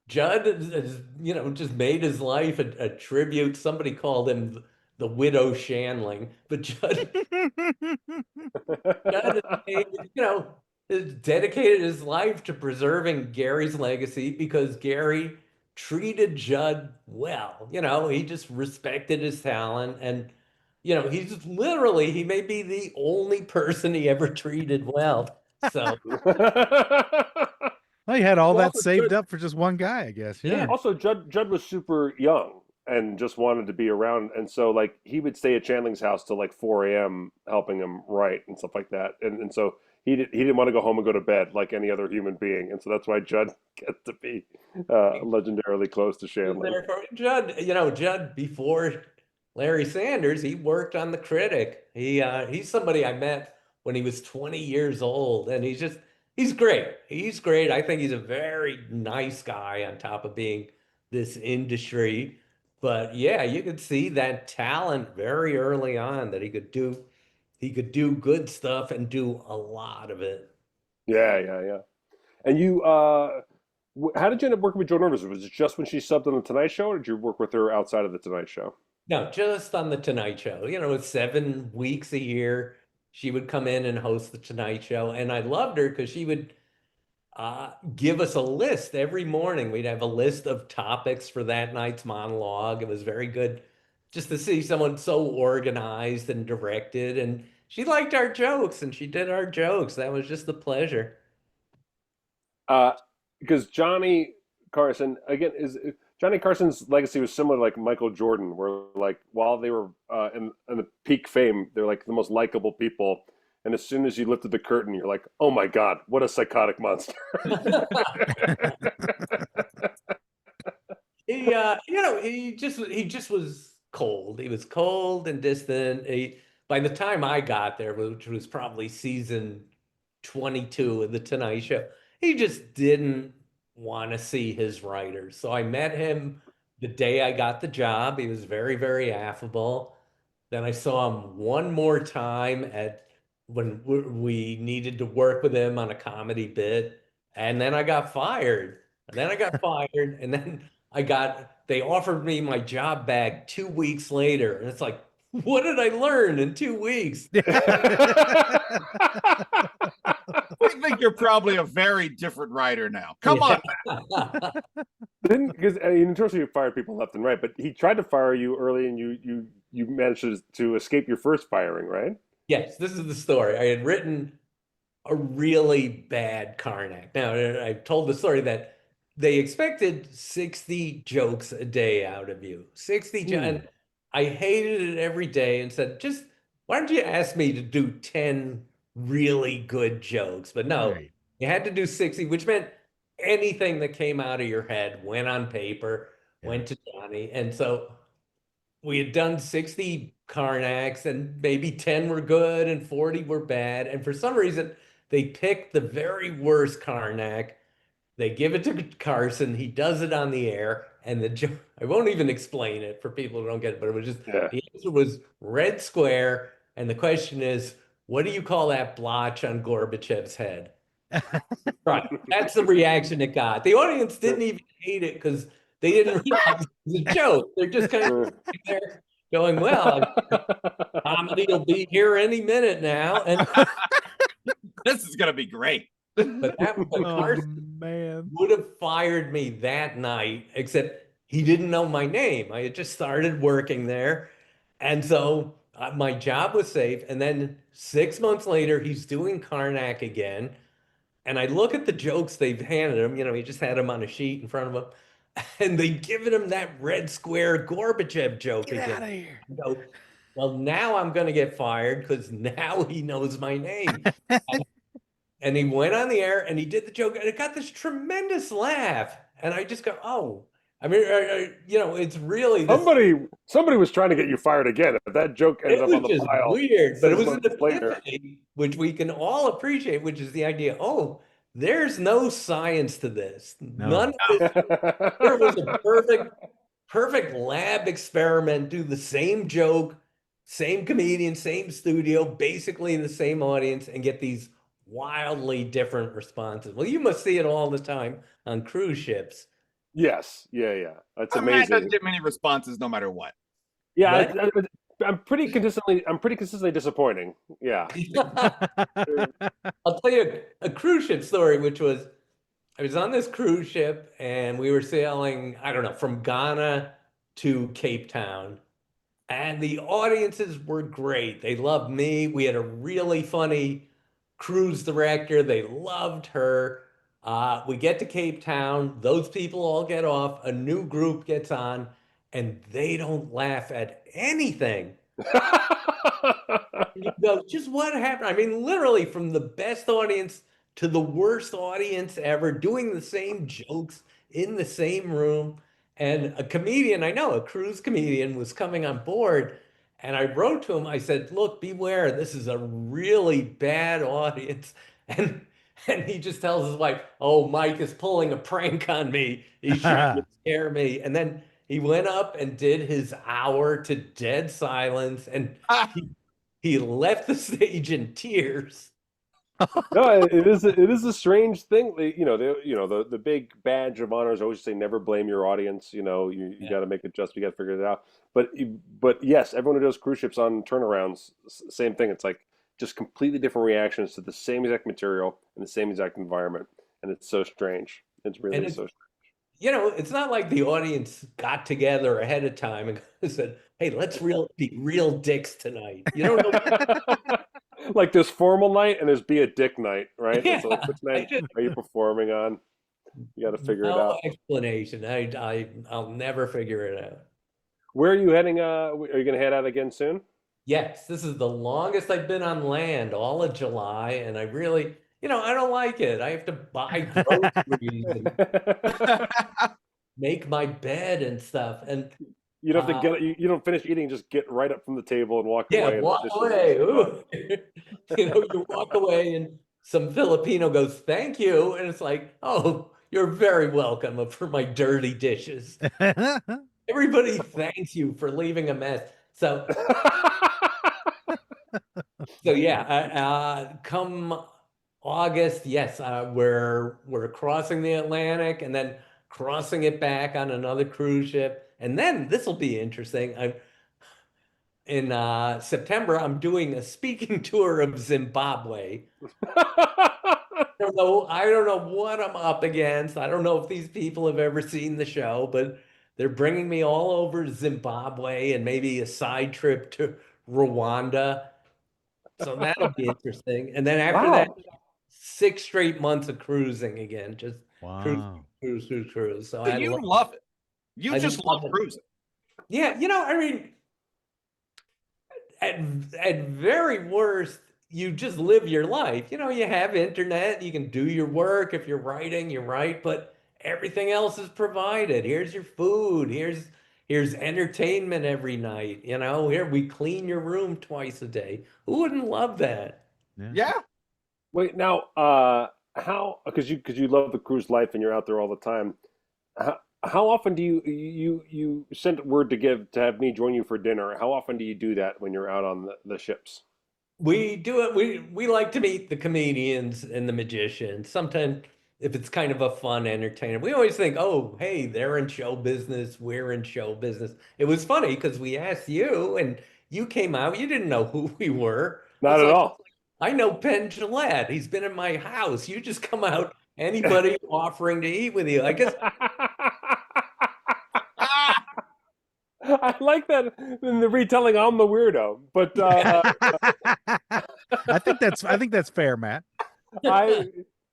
Judd has, just made his life a tribute. Somebody called him the widow Shandling, but Judd has dedicated his life to preserving Gary's legacy because Gary treated Judd well. He just respected his talent, and he's literally, he may be the only person he ever treated well. So well, he had all that saved up for just one guy, I guess. Yeah. Also, Judd was super young and just wanted to be around, and so like he would stay at Chandling's house till like 4 a.m. helping him write and stuff like that, and so he didn't want to go home and go to bed like any other human being, and so that's why Judd gets to be legendarily close to Shandling. Judd before Larry Sanders, he worked on the Critic. He's somebody I met when he was 20 years old. And he's great. He's great. I think he's a very nice guy on top of being this industry. But yeah, you could see that talent very early on that he could do good stuff and do a lot of it. Yeah. And you, how did you end up working with Joan Rivers? Was it just when she subbed on the Tonight Show, or did you work with her outside of the Tonight Show? No, just on the Tonight Show. It's 7 weeks a year. She would come in and host the Tonight Show, and I loved her because she would give us a list every morning. We'd have a list of topics for that night's monologue. It was very good just to see someone so organized and directed, and she liked our jokes, and she did our jokes. That was just a pleasure. Because Johnny Carson, again, Johnny Carson's legacy was similar to like Michael Jordan, where like while they were in the peak fame, they're like the most likable people. And as soon as you lifted the curtain, you're like, oh my God, what a psychotic monster. He just was cold. He was cold and distant. By the time I got there, which was probably season 22 of the Tonight Show, he just didn't want to see his writers. So I met him the day I got the job. He was very, very affable. Then I saw him one more time when we needed to work with him on a comedy bit. And then I got fired. And then they offered me my job back 2 weeks later. And it's like, what did I learn in 2 weeks? I think you're probably a very different writer now. Come on. Because in terms of you fired people left and right, but he tried to fire you early, and you managed to escape your first firing, right? Yes, this is the story. I had written a really bad Karnak. Now, I've told the story that they expected 60 jokes a day out of you. 60 and I hated it every day and said, just why don't you ask me to do 10 really good jokes? But no, you had to do 60, which meant anything that came out of your head went on paper, went to Johnny. And so we had done 60 Karnaks, and maybe 10 were good and 40 were bad. And for some reason, they picked the very worst Karnak. They give it to Carson. He does it on the air. And I won't even explain it for people who don't get it, but it was just the answer was red square. And the question is, what do you call that blotch on Gorbachev's head? Right. That's the reaction it got. The audience didn't even hate it because they didn't realize it was a joke. They're just kind of there going, well, comedy will be here any minute now. And this is going to be great. But Carson would have fired me that night, except he didn't know my name. I had just started working there. And so my job was safe. And then 6 months later, he's doing Karnak again. And I look at the jokes they've handed him. He just had them on a sheet in front of him. And they've given him that red square Gorbachev joke again. Get out of here. I go, well, now I'm going to get fired because now he knows my name. And he went on the air and he did the joke and it got this tremendous laugh. And I just go, oh, I mean, it's really somebody was trying to get you fired again. That joke ended up on the pile. Weird, but it was an epiphany, which we can all appreciate, which is the idea. Oh, there's no science to this. No. None of this. There was a perfect lab experiment. Do the same joke, same comedian, same studio, basically the same audience, and get these wildly different responses. Well, you must see it all the time on cruise ships. Yes, yeah. That's amazing. Doesn't get many responses, no matter what. Yeah, I'm pretty consistently disappointing. Yeah. I'll tell you a cruise ship story, which was I was on this cruise ship and we were sailing, I don't know, from Ghana to Cape Town. And the audiences were great. They loved me. We had a really funny cruise director. They loved her. We get to Cape Town. Those people all get off. A new group gets on, and they don't laugh at anything. You go, just what happened? I mean, literally from the best audience to the worst audience ever, doing the same jokes in the same room. And a comedian, I know, a cruise comedian was coming on board, And I wrote to him, I said, look, beware, this is a really bad audience. And he just tells his wife, oh, Mike is pulling a prank on me. He's trying to scare me. And then he went up and did his hour to dead silence. And he left the stage in tears. No, it is a strange thing. The big badge of honor is always say never blame your audience. You got to make it just. You got to figure it out. But yes, everyone who does cruise ships on turnarounds, same thing. It's like just completely different reactions to the same exact material in the same exact environment, and it's so strange. It's really so strange. It's not like the audience got together ahead of time and said, "Hey, let's be real dicks tonight." You don't know. Like there's formal night and there's be a dick night, right? Yeah, so like, which night are you performing on? You got to figure it out. No explanation. I'll never figure it out. Where are you heading? Are you going to head out again soon? Yes, this is the longest I've been on land, all of July, and I really, I don't like it. I have to buy groceries and make my bed and stuff, and you don't have to you don't finish eating, just get right up from the table and walk away. Yeah, walk away. You walk away, and some Filipino goes, "Thank you," and it's like, "Oh, you're very welcome for my dirty dishes." Everybody thanks you for leaving a mess. So yeah, come August, yes, we're crossing the Atlantic and then crossing it back on another cruise ship, and then this will be interesting. In September, I'm doing a speaking tour of Zimbabwe. I don't know what I'm up against. I don't know if these people have ever seen the show, but they're bringing me all over Zimbabwe and maybe a side trip to Rwanda. So that'll be interesting. And then after that, 6 straight months of cruising again. Just cruise. So you love it. You just love cruising. Yeah, I mean, at very worst, you just live your life. You have internet, you can do your work. If you're writing, you write, but everything else is provided. Here's your food. Here's entertainment every night. Here we clean your room twice a day. Who wouldn't love that? Yeah. Wait, now, how? Because you love the cruise life and you're out there all the time. How often do you send word to have me join you for dinner? How often do you do that when you're out on the ships? We do it. We like to meet the comedians and the magicians. Sometimes if it's kind of a fun entertainer, we always think, oh, hey, they're in show business. We're in show business. It was funny because we asked you and you came out. You didn't know who we were. Not at all. I know Penn Jillette. He's been in my house. You just come out. Anybody offering to eat with you? I guess. I like that in the retelling. I'm the weirdo, but I think that's fair, Matt. They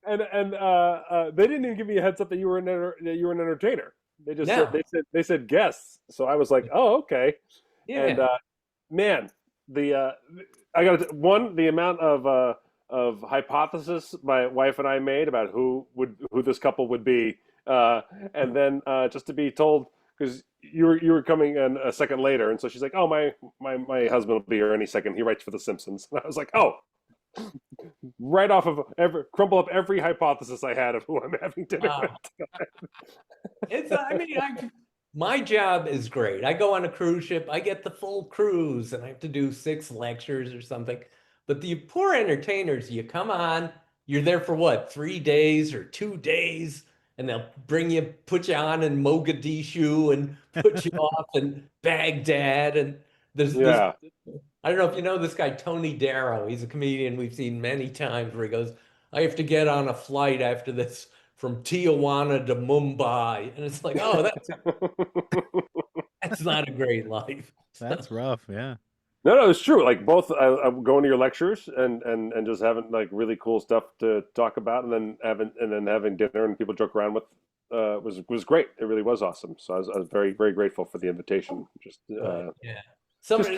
didn't even give me a heads up that you were an entertainer. They just said guests. So I was like, oh, okay. Yeah. And man, I got the amount of hypothesis my wife and I made about who this couple would be, and then just to be told, because you were coming in a second later, and so she's like, "Oh, my husband will be here any second. He writes for The Simpsons." And I was like, "Oh." Right off of crumble up every hypothesis I had of who I'm having dinner with. My job is great. I go on a cruise ship, I get the full cruise, and I have to do 6 lectures or something. But the poor entertainers, you come on, you're there for what, 3 days or 2 days, and they'll put you on in Mogadishu and put you off in Baghdad, and there's I don't know if you know this guy, Tony Darrow. He's a comedian we've seen many times where he goes, I have to get on a flight after this from Tijuana to Mumbai. And it's like, oh, that's not a great life. That's rough, yeah. No, it's true. Like both, I'm going to your lectures and just having like really cool stuff to talk about, and then having dinner and people joke around with was great. It really was awesome. So I was very, very grateful for the invitation. Just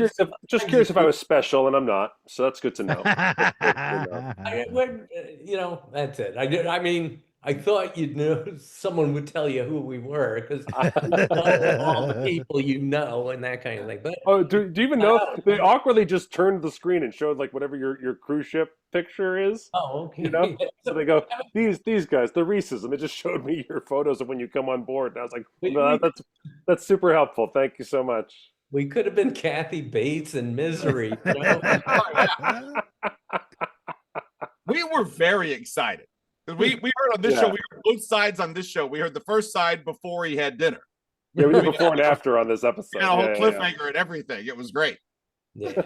curious if I was special, and I'm not. So that's good to know. That's it. I mean, I thought you'd know someone would tell you who we were because all the people you know and that kind of thing. But Oh, do you even know? They awkwardly just turned the screen and showed like whatever your cruise ship picture is. oh, okay. You know, so they go, these guys, the Reese's, and it just showed me your photos of when you come on board, and I was like, no, that's super helpful. Thank you so much. We could have been Kathy Bates in Misery. You know? We were very excited. We heard on this show, we heard both sides on this show. We heard the first side before he had dinner. Yeah, we did before and after on this episode. And a whole cliffhanger and everything. It was great. Yeah.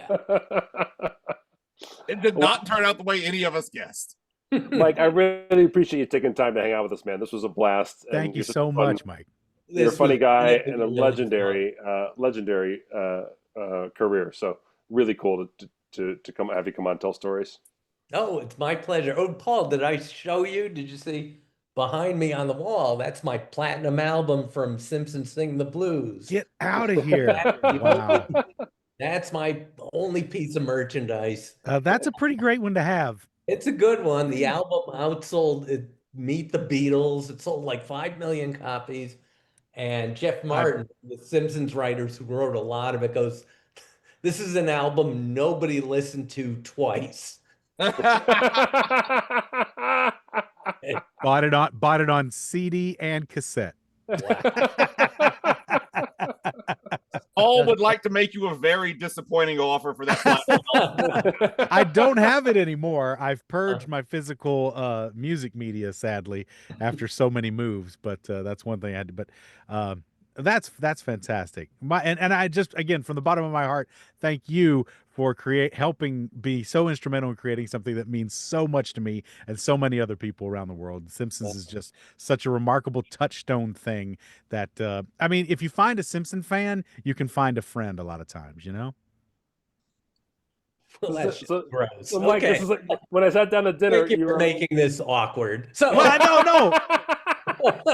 It did not turn out the way any of us guessed. Mike, I really appreciate you taking time to hang out with us, man. This was a blast. Thank you so much, Mike. You're a funny guy and a legendary career. So really cool to come have you come on and tell stories. Oh, it's my pleasure. Oh, Paul, did I show you? Did you see behind me on the wall? That's my platinum album from Simpsons Sing the Blues. Get out of here. Wow. That's my only piece of merchandise. That's a pretty great one to have. It's a good one. The album outsold Meet the Beatles. It sold like 5 million copies. And Jeff Martin, the Simpsons writers who wrote a lot of it, goes, this is an album nobody listened to twice. Bought it on CD and cassette. Paul would like to make you a very disappointing offer for that. I don't have it anymore. I've purged my physical music media, sadly, after so many moves. But that's one thing I had to. But that's fantastic. And I just, again, from the bottom of my heart, thank you for helping be so instrumental in creating something that means so much to me and so many other people around the world. Simpsons is just such a remarkable touchstone thing that I mean, if you find a Simpson fan, you can find a friend a lot of times, you know? Well, that's gross. So Mike, this is like, when I sat down to dinner, you were making this awkward. So well, I don't know.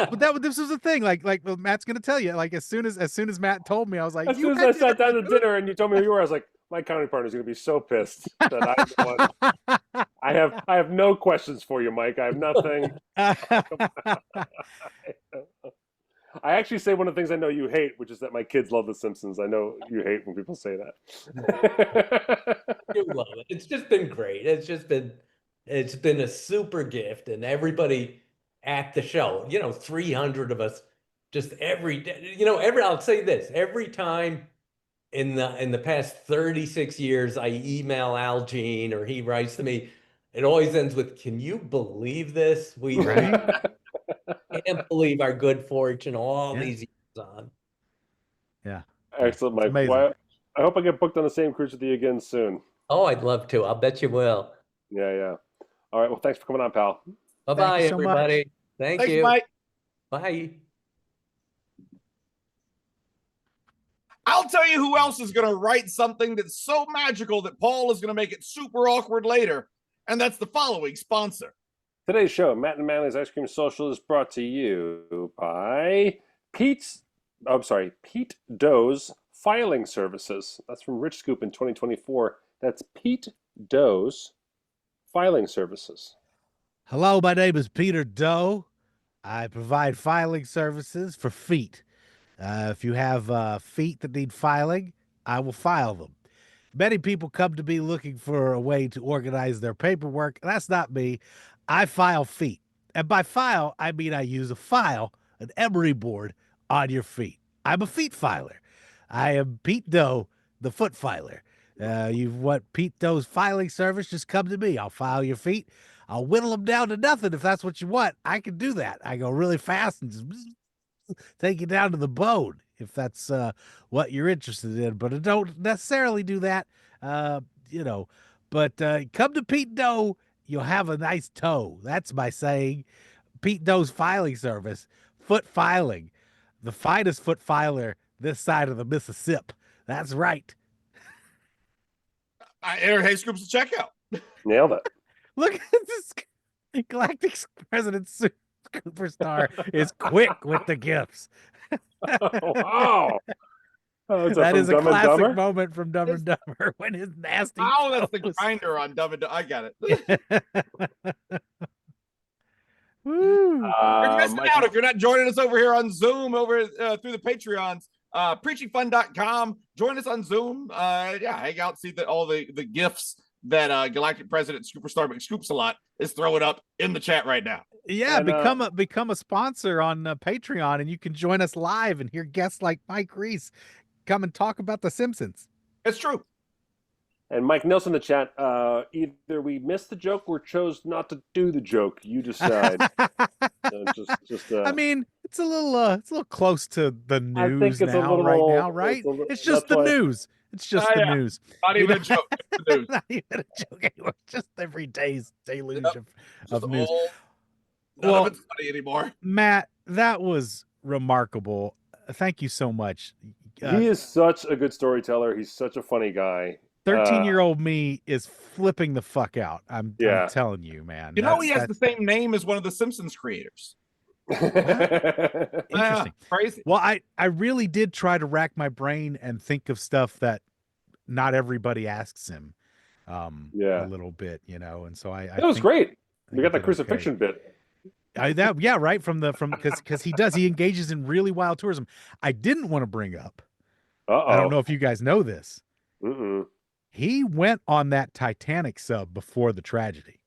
But this was the thing. Like well, Matt's gonna tell you. Like as soon as Matt told me, I was like, as soon as I sat down to dinner and you told me who you were, I was like, my comedy partner's gonna be so pissed that I have no questions for you, Mike. I have nothing. I actually say one of the things I know you hate, which is that my kids love The Simpsons. I know you hate when people say that. You love it. It's just been great. It's been a super gift, and everybody at the show, 300 of us, just every day, I'll say this, every time in the past 36 years, I email Al Jean or he writes to me, it always ends with, can you believe this? We can't believe our good fortune all these years on. Yeah. Excellent, Mike. Well, I hope I get booked on the same cruise with you again soon. Oh, I'd love to. I'll bet you will. Yeah. All right. Well, thanks for coming on, pal. Bye-bye, everybody. Thanks, you. Mike. Bye. I'll tell you who else is going to write something that's so magical that Paul is going to make it super awkward later, and that's the following sponsor. Today's show, Matt and Manly's Ice Cream Social, is brought to you by Pete Doe's Filing Services. That's from Rich Scoop in 2024. That's Pete Doe's Filing Services. Hello, my name is Peter Doe. I provide filing services for feet. If you have feet that need filing, I will file them. Many people come to me looking for a way to organize their paperwork. That's not me. I file feet. And by file, I mean I use a file, an emery board, on your feet. I'm a feet filer. I am Pete Doe, the foot filer. You want Pete Doe's filing service, just come to me. I'll file your feet. I'll whittle them down to nothing if that's what you want. I can do that. I go really fast and just take you down to the bone if that's what you're interested in. But I don't necessarily do that, But come to Pete Doe, you'll have a nice toe. That's my saying. Pete Doe's filing service, foot filing, the finest foot filer this side of the Mississippi. That's right. I entered Hey Scoops to check out. Nailed it. Look at this Galactic President Superstar is quick with the gifts. Oh, wow. That is a classic moment from Dumb and Dumber when his nasty. Oh, that's the grinder on Dumb and Dumber. I got it. Woo. You're missing out if you're not joining us over here on Zoom, over through the Patreons. Preachingfun.com. Join us on Zoom. Hang out, see all the gifts that Galactic President Superstar McScoops a lot is throwing up in the chat right now. Yeah, And, become a sponsor on Patreon, and you can join us live and hear guests like Mike Reiss come and talk about The Simpsons. It's true. And Mike Nelson in the chat, either we missed the joke or chose not to do the joke. You decide. I mean, it's a little close to the news right now, right? It's just the news. It's just the news. Not even a joke. It's the news. Not even a joke anymore. Just every day's deluge of news. None of it's funny anymore. Matt, that was remarkable. Thank you so much. He is such a good storyteller. He's such a funny guy. 13-year-old me is flipping the fuck out. I'm telling you, man. You know, he has the same name as one of the Simpsons creators. Interesting. Crazy. Well, I really did try to rack my brain and think of stuff that not everybody asks him. A little bit, you know, and so that was great. We got the crucifixion bit. Right from because he engages in really wild tourism. I didn't want to bring up. I don't know if you guys know this. He went on that Titanic sub before the tragedy.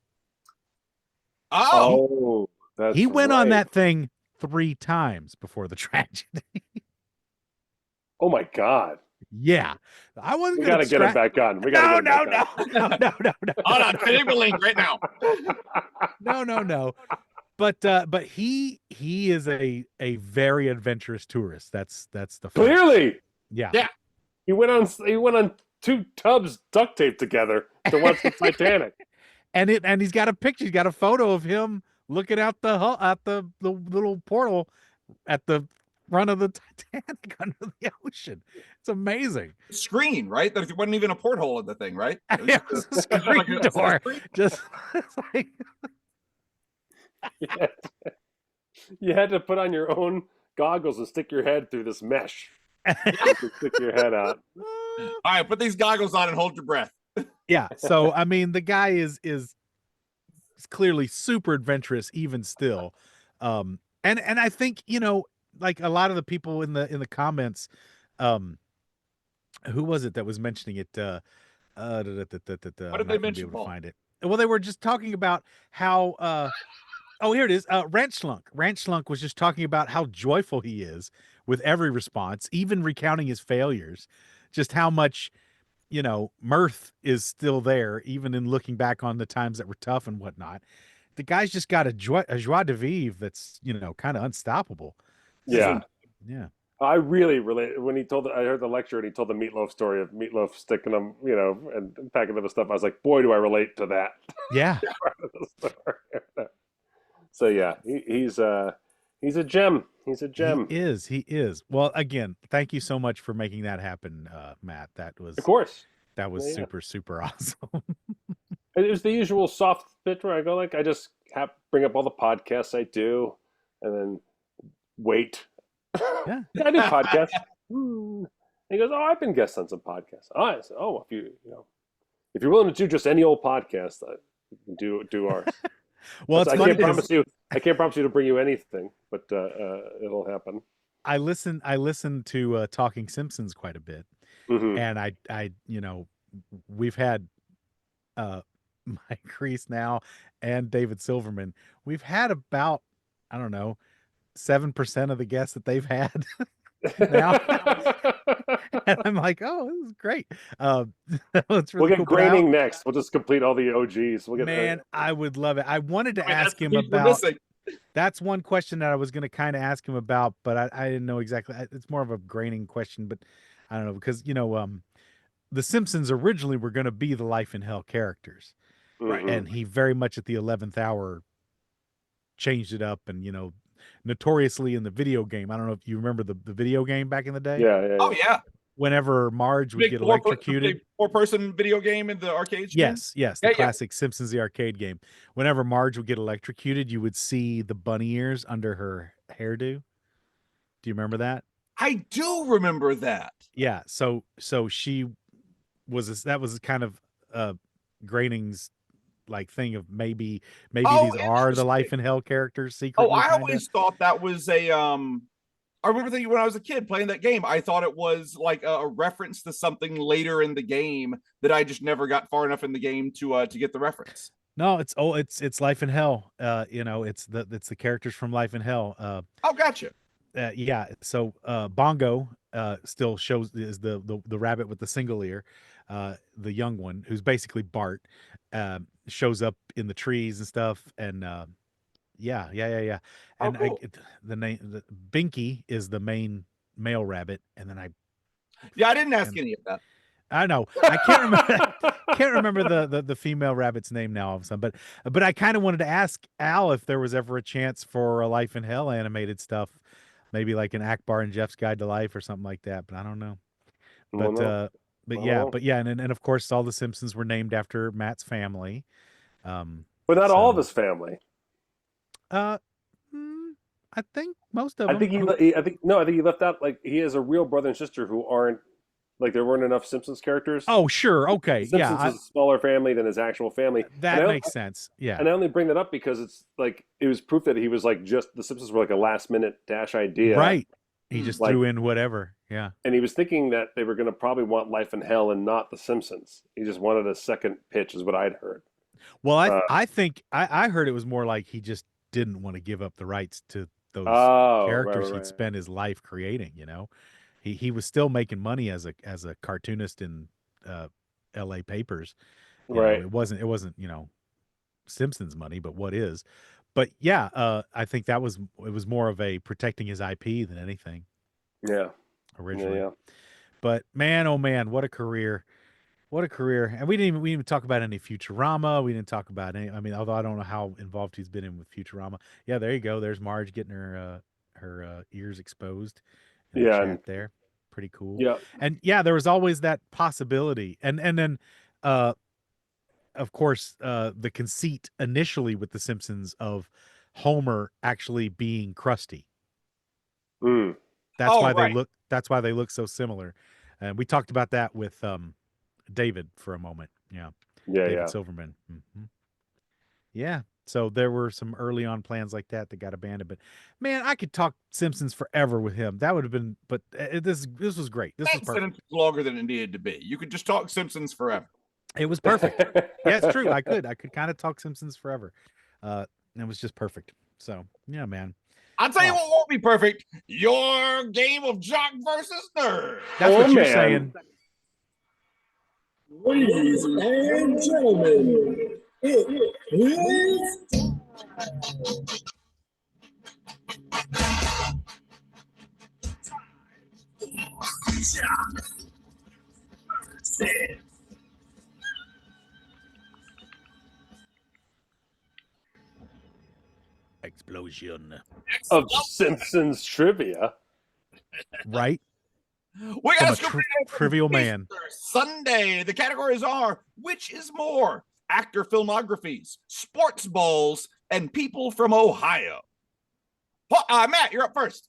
He went on that thing 3 times before the tragedy. Oh my God. Yeah. I wasn't We gotta get him back on. We gotta no. Hold on, send him a link right now. No. But he is a very adventurous tourist. That's the fact. Clearly. Yeah. He went on 2 tubs duct taped together to watch the Titanic. And he's got a picture. He's got a photo of him looking out the little portal at the front of the Titanic under the ocean. It's amazing. Screen, right? There wasn't even a porthole in the thing, right? It was a screen door. Just like you had to put on your own goggles and stick your head through this mesh. Stick your head out. All right, put these goggles on and hold your breath. Yeah. So I mean, the guy is clearly super adventurous, even still. And I think, you know, like a lot of the people in the comments, who was it that was mentioning it? What did they mention? Able to find it. Well, they were just talking about how. Oh, here it is. Ranch Slunk was just talking about how joyful he is with every response, even recounting his failures, just how much, you know, mirth is still there, even in looking back on the times that were tough and whatnot. The guy's just got a joie de vivre that's, you know, kind of unstoppable. Yeah. Yeah. I really relate when I heard the lecture and he told the Meat Loaf story of Meat Loaf sticking them, you know, and packing them with stuff. I was like, boy, do I relate to that. Yeah. So yeah, he's a gem. He's a gem. He is. Well, again, thank you so much for making that happen, Matt. That was, of course, that was super awesome. It was the usual soft bit where I go like, I just bring up all the podcasts I do, and then wait. Yeah, I do podcasts. He goes, oh, I've been guest on some podcasts. Oh, I said, oh, if you're willing to do just any old podcast, you can do ours. Well, I can't promise you to bring you anything, but it'll happen. I listen to Talking Simpsons quite a bit, and I you know, we've had Mike Reiss now and David Silverman. We've had about, I don't know, 7% of the guests that they've had now. And I'm like, oh, this is great. It's really we'll get cool. Graining next. We'll just complete all the OGs. I would love it. I wanted to ask him about. That's one question that I was going to kind of ask him about, but I didn't know exactly. It's more of a Graining question, but I don't know, because, you know, the Simpsons originally were going to be the Life in Hell characters, right? And he very much at the 11th hour changed it up, and, you know, notoriously in the video game. I don't know if you remember the video game back in the day. Yeah. Oh yeah. Whenever Marge would get electrocuted, 4-person video game in the arcade. Yes, the classic Simpsons the arcade game. Whenever Marge would get electrocuted, you would see the bunny ears under her hairdo. Do you remember that? I do remember that. Yeah. So she was that was kind of Groening's like thing of maybe Oh, these are the interesting. Life in Hell characters Oh, secretly. I kinda. always thought that was a I remember thinking when I was a kid playing that game, I thought it was like a reference to something later in the game that I just never got far enough in the game to get the reference. No, it's Life in Hell. It's the characters from Life in Hell. Oh, gotcha. Yeah. So Bongo still is the rabbit with the single ear, the young one who's basically Bart, shows up in the trees and stuff, and yeah. Oh, And cool. the Binky is the main male rabbit, and then I didn't ask any of that. I know I can't remember can't remember the female rabbit's name now all of a sudden, but I kind of wanted to ask Al if there was ever a chance for a Life in Hell animated stuff, maybe like an Akbar and Jeff's Guide to Life or something like that, but I don't know. But yeah, and of course all the Simpsons were named after Matt's family. But not all of his family. I think most of them. I think he left out, like, he has a real brother and sister who aren't, like, there weren't enough Simpsons characters. Oh, sure. Okay. Simpsons is a smaller family than his actual family. That makes sense. Yeah. And I only bring that up because it's like, it was proof that he was like, just the Simpsons were like a last minute dash idea. Right. He just threw in whatever. Yeah. And he was thinking that they were going to probably want Life in Hell and not the Simpsons. He just wanted a second pitch, is what I'd heard. Well, I think I heard it was more like he just didn't want to give up the rights to those characters he'd spent his life creating, He was still making money as a cartoonist in LA papers. Right. It wasn't, Simpsons money, but what is. But yeah, I think it was more of a protecting his IP than anything. Yeah. Originally. Yeah. But man, oh man, what a career. What a career. And we didn't even talk about any Futurama. We didn't talk about any, although I don't know how involved he's been in with Futurama. Yeah, there you go. There's Marge getting her ears exposed. In the chat there. Pretty cool. Yeah. And yeah, there was always that possibility. And then of course, the conceit initially with the Simpsons of Homer actually being Krusty. That's why they look so similar. And we talked about that with David for a moment. David Silverman. So there were some early on plans like that got abandoned, but man, I could talk Simpsons forever with him. That would have been, but this was great. This was perfect. Longer than it needed to be. You could just talk Simpsons forever. It was perfect. Yeah, it's true. I could kind of talk Simpsons forever. It was just perfect. So yeah, man. I'll tell you what won't be perfect. Your game of jock versus nerd. That's what you're saying. Ladies and gentlemen, it is Explosion of Simpsons trivia. Right? We got a trivial man. Sunday. The categories are which is more? Actor filmographies, sports balls, and people from Ohio. Matt, you're up first.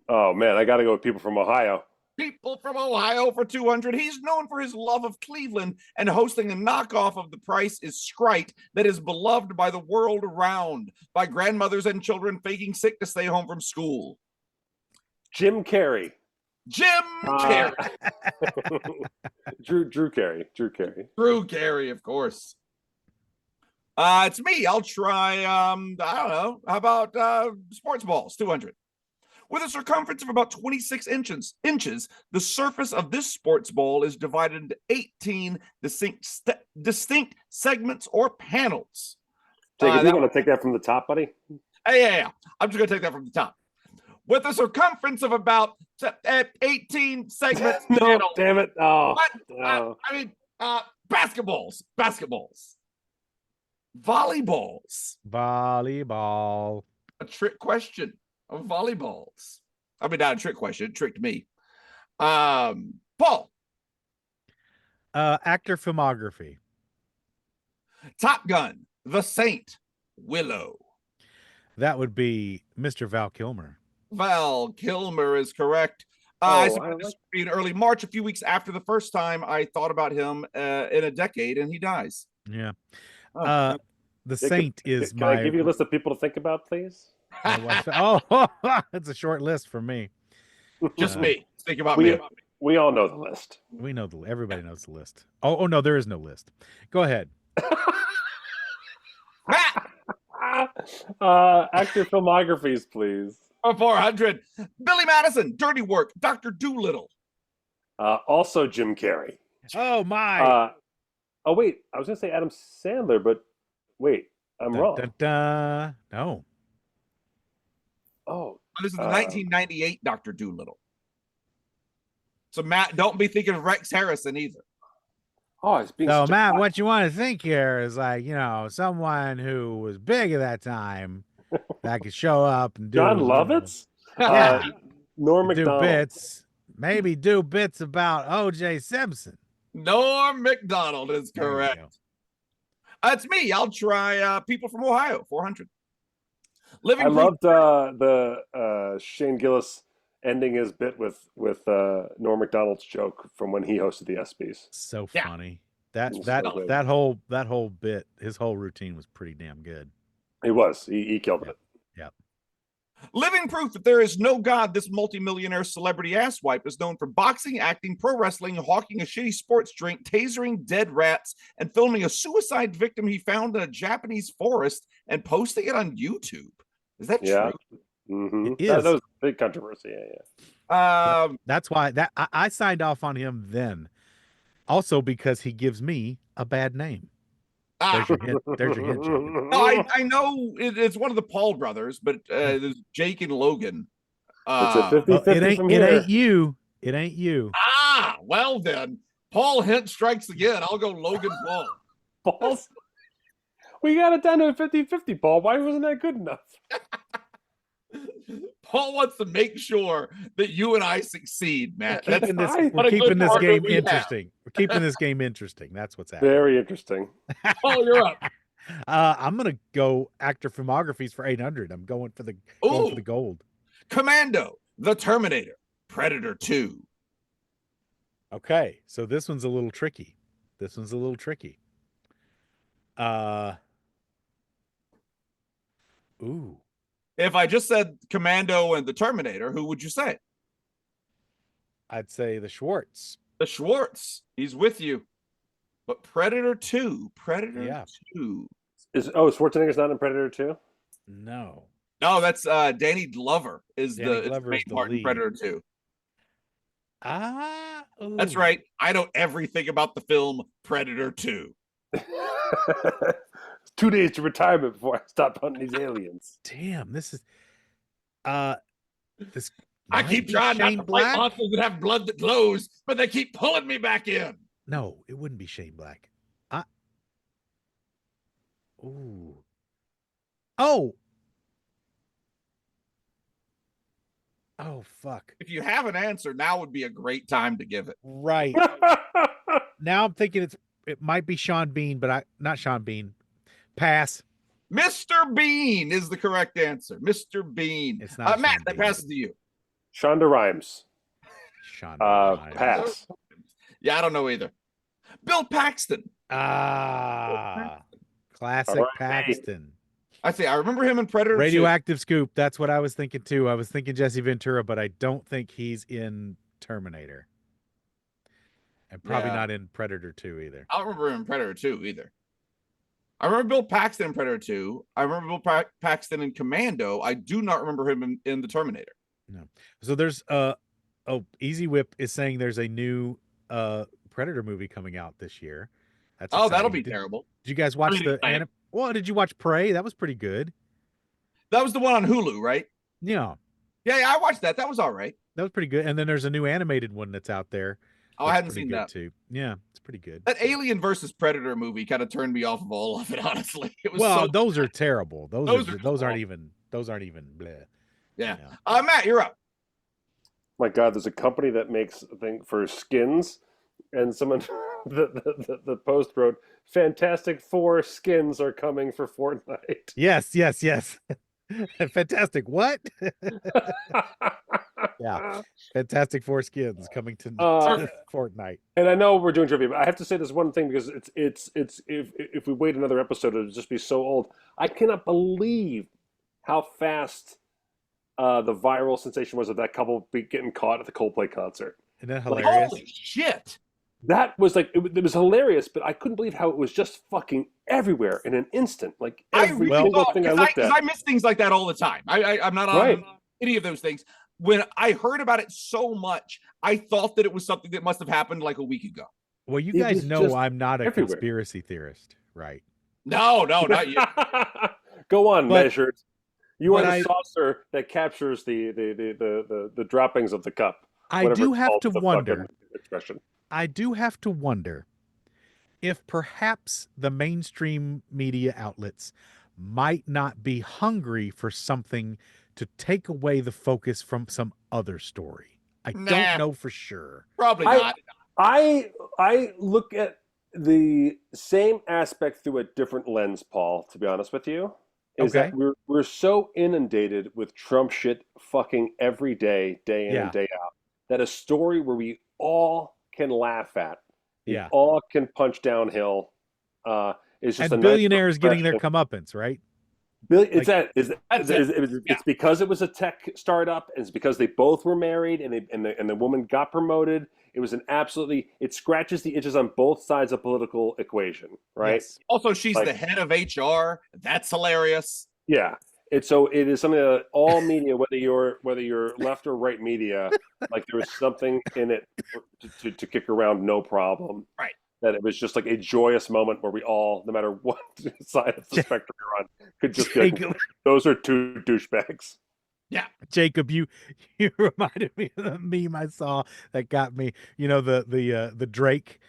Oh man, I got to go with people from Ohio. People from Ohio for 200. He's known for his love of Cleveland and hosting a knockoff of The Price is Sprite that is beloved by the world around, by grandmothers and children faking sick to stay home from school. Jim Carrey. Jim Carrey. Drew Carey. Drew Carey, of course. It's me. I'll try, I don't know. How about sports balls, 200. With a circumference of about 26 inches, the surface of this sports ball is divided into 18 distinct segments or panels. Jake, you want to take that from the top, buddy? Yeah. I'm just going to take that from the top. With a circumference of about 18 segments. No, panels. Damn it. Oh, no. Basketballs. Volleyball. A trick question of volleyballs. Not a trick question. It tricked me. Paul. Actor filmography. Top Gun, The Saint, Willow. That would be Mr. Val Kilmer. Val Kilmer is correct. I saw this in early March, a few weeks after the first time I thought about him in a decade, and he dies. Yeah. The Saint is Can my. I give you a list of people to think about, please? Oh, it's a short list for me. Just me. Think about me. We all know the list. We know everybody knows the list. Oh no, there is no list. Go ahead. Actor filmographies, please. 400. Billy Madison, Dirty Work, Dr. Doolittle. Also Jim Carrey. Oh my. Oh wait, I was gonna say Adam Sandler, but wait, I'm wrong. No. Oh, This is the 1998 Dr. Doolittle. So Matt, don't be thinking of Rex Harrison either. Oh, it's being so Matt, what you want to think here is like, someone who was big at that time that could show up and do John Lovitz? Norm Macdonald. Do bits. Maybe do bits about O.J. Simpson. Norm Macdonald is correct. That's me. I'll try people from Ohio, 400. I loved the Shane Gillis ending his bit with Norm Macdonald's joke from when he hosted the ESPYs. So funny. That whole bit, his whole routine was pretty damn good. It was. He killed it. Yep. Living proof that there is no God, this multimillionaire celebrity asswipe is known for boxing, acting, pro wrestling, hawking a shitty sports drink, tasering dead rats, and filming a suicide victim he found in a Japanese forest and posting it on YouTube. Is that true? Mm-hmm. It is. That was a big controversy. Yeah. That's why I signed off on him then. Also because he gives me a bad name. There's your hint. There's your hint. No, I know it's one of the Paul brothers, but there's Jake and Logan. It's a 50-50 it ain't you. It ain't you. Well then, Paul hint strikes again. I'll go Logan Paul. Paul's. We got it down to a 50-50, Paul. Why wasn't that good enough? Paul wants to make sure that you and I succeed, Matt. We're keeping this game interesting. We're keeping this game interesting. That's what's happening. Very interesting. Paul, you're up. I'm gonna go actor filmographies for 800. I'm going for the gold. Commando, The Terminator, Predator 2. Okay, so this one's a little tricky. Ooh. If I just said Commando and The Terminator, who would you say? I'd say the Schwartz. The Schwartz. He's with you. But Predator 2. Predator 2. Schwarzenegger's not in Predator 2? No. No, that's Danny Glover is the main part in Predator 2. That's right. I know everything about the film Predator 2. 2 days to retirement before I stop hunting these aliens. Damn, this is this. I keep trying not to fight monsters that have blood that glows, but they keep pulling me back in. No, it wouldn't be Shane Black. Oh, fuck. If you have an answer, now would be a great time to give it. Right. Now I'm thinking it might be Sean Bean, but not Sean Bean. Pass. Mr. Bean is the correct answer. Mr. Bean. It's not Matt, that passes to you. Shonda Rhimes. Rhimes. Pass. Yeah, I don't know either. Bill Paxton. Classic Paxton. I say I remember him in Predator. Radioactive Scoop. That's what I was thinking too. I was thinking Jesse Ventura, but I don't think he's in Terminator. And probably not in Predator 2 either. I don't remember him in Predator 2 either. I remember Bill Paxton in Predator 2. I remember Bill Paxton in Commando. I do not remember him in the Terminator. No. So there's Easy Whip is saying there's a new Predator movie coming out this year. That's exciting. That'll be terrible. Did you guys watch did you watch Prey? That was pretty good. That was the one on Hulu, right? Yeah. Yeah, I watched that. That was all right. That was pretty good. And then there's a new animated one that's out there. Oh, I hadn't seen that too. Yeah, it's pretty good. That Alien versus Predator movie kind of turned me off of all of it, honestly. It was those are terrible. Those aren't even bleh. Yeah. Matt, you're up. My God, there's a company that makes a thing for skins, and someone the post wrote, "Fantastic Four skins are coming for Fortnite." Yes. Fantastic. What? Yeah, Fantastic Four skins coming to Fortnite. And I know we're doing trivia, but I have to say this one thing because it's if we wait another episode, it'll just be so old. I cannot believe how fast the viral sensation was of that couple getting caught at the Coldplay concert. Isn't that hilarious? Holy shit! That was like it was hilarious, but I couldn't believe how it was just fucking everywhere in an instant. Like every single thing I looked at. I miss things like that all the time. I'm not on any of those things. When I heard about it so much, I thought that it was something that must have happened like a week ago. Well, you guys know I'm not a conspiracy theorist, right? No, not you. Go on, Measured. You are the saucer that captures the droppings of the cup. I do have to wonder. I do have to wonder if perhaps the mainstream media outlets might not be hungry for something to take away the focus from some other story. I don't know for sure. Probably not. I look at the same aspect through a different lens, Paul, to be honest with you. Is that we're so inundated with Trump shit fucking every day, day in and day out, that a story where we all can laugh at, we all can punch downhill, is just and billionaires getting their comeuppance, right? It's because it was a tech startup, and it's because they both were married, and the woman got promoted. It was it scratches the itches on both sides of political equation, right? Yes. Also, she's the head of HR. That's hilarious. Yeah. It is something that all media, whether you're left or right media, like there was something in it to kick around, no problem. Right. That it was just like a joyous moment where we all, no matter what side of the spectrum you're on, could just be like, those are two douchebags. Yeah. Jacob, you reminded me of the meme I saw that got me. You know, the Drake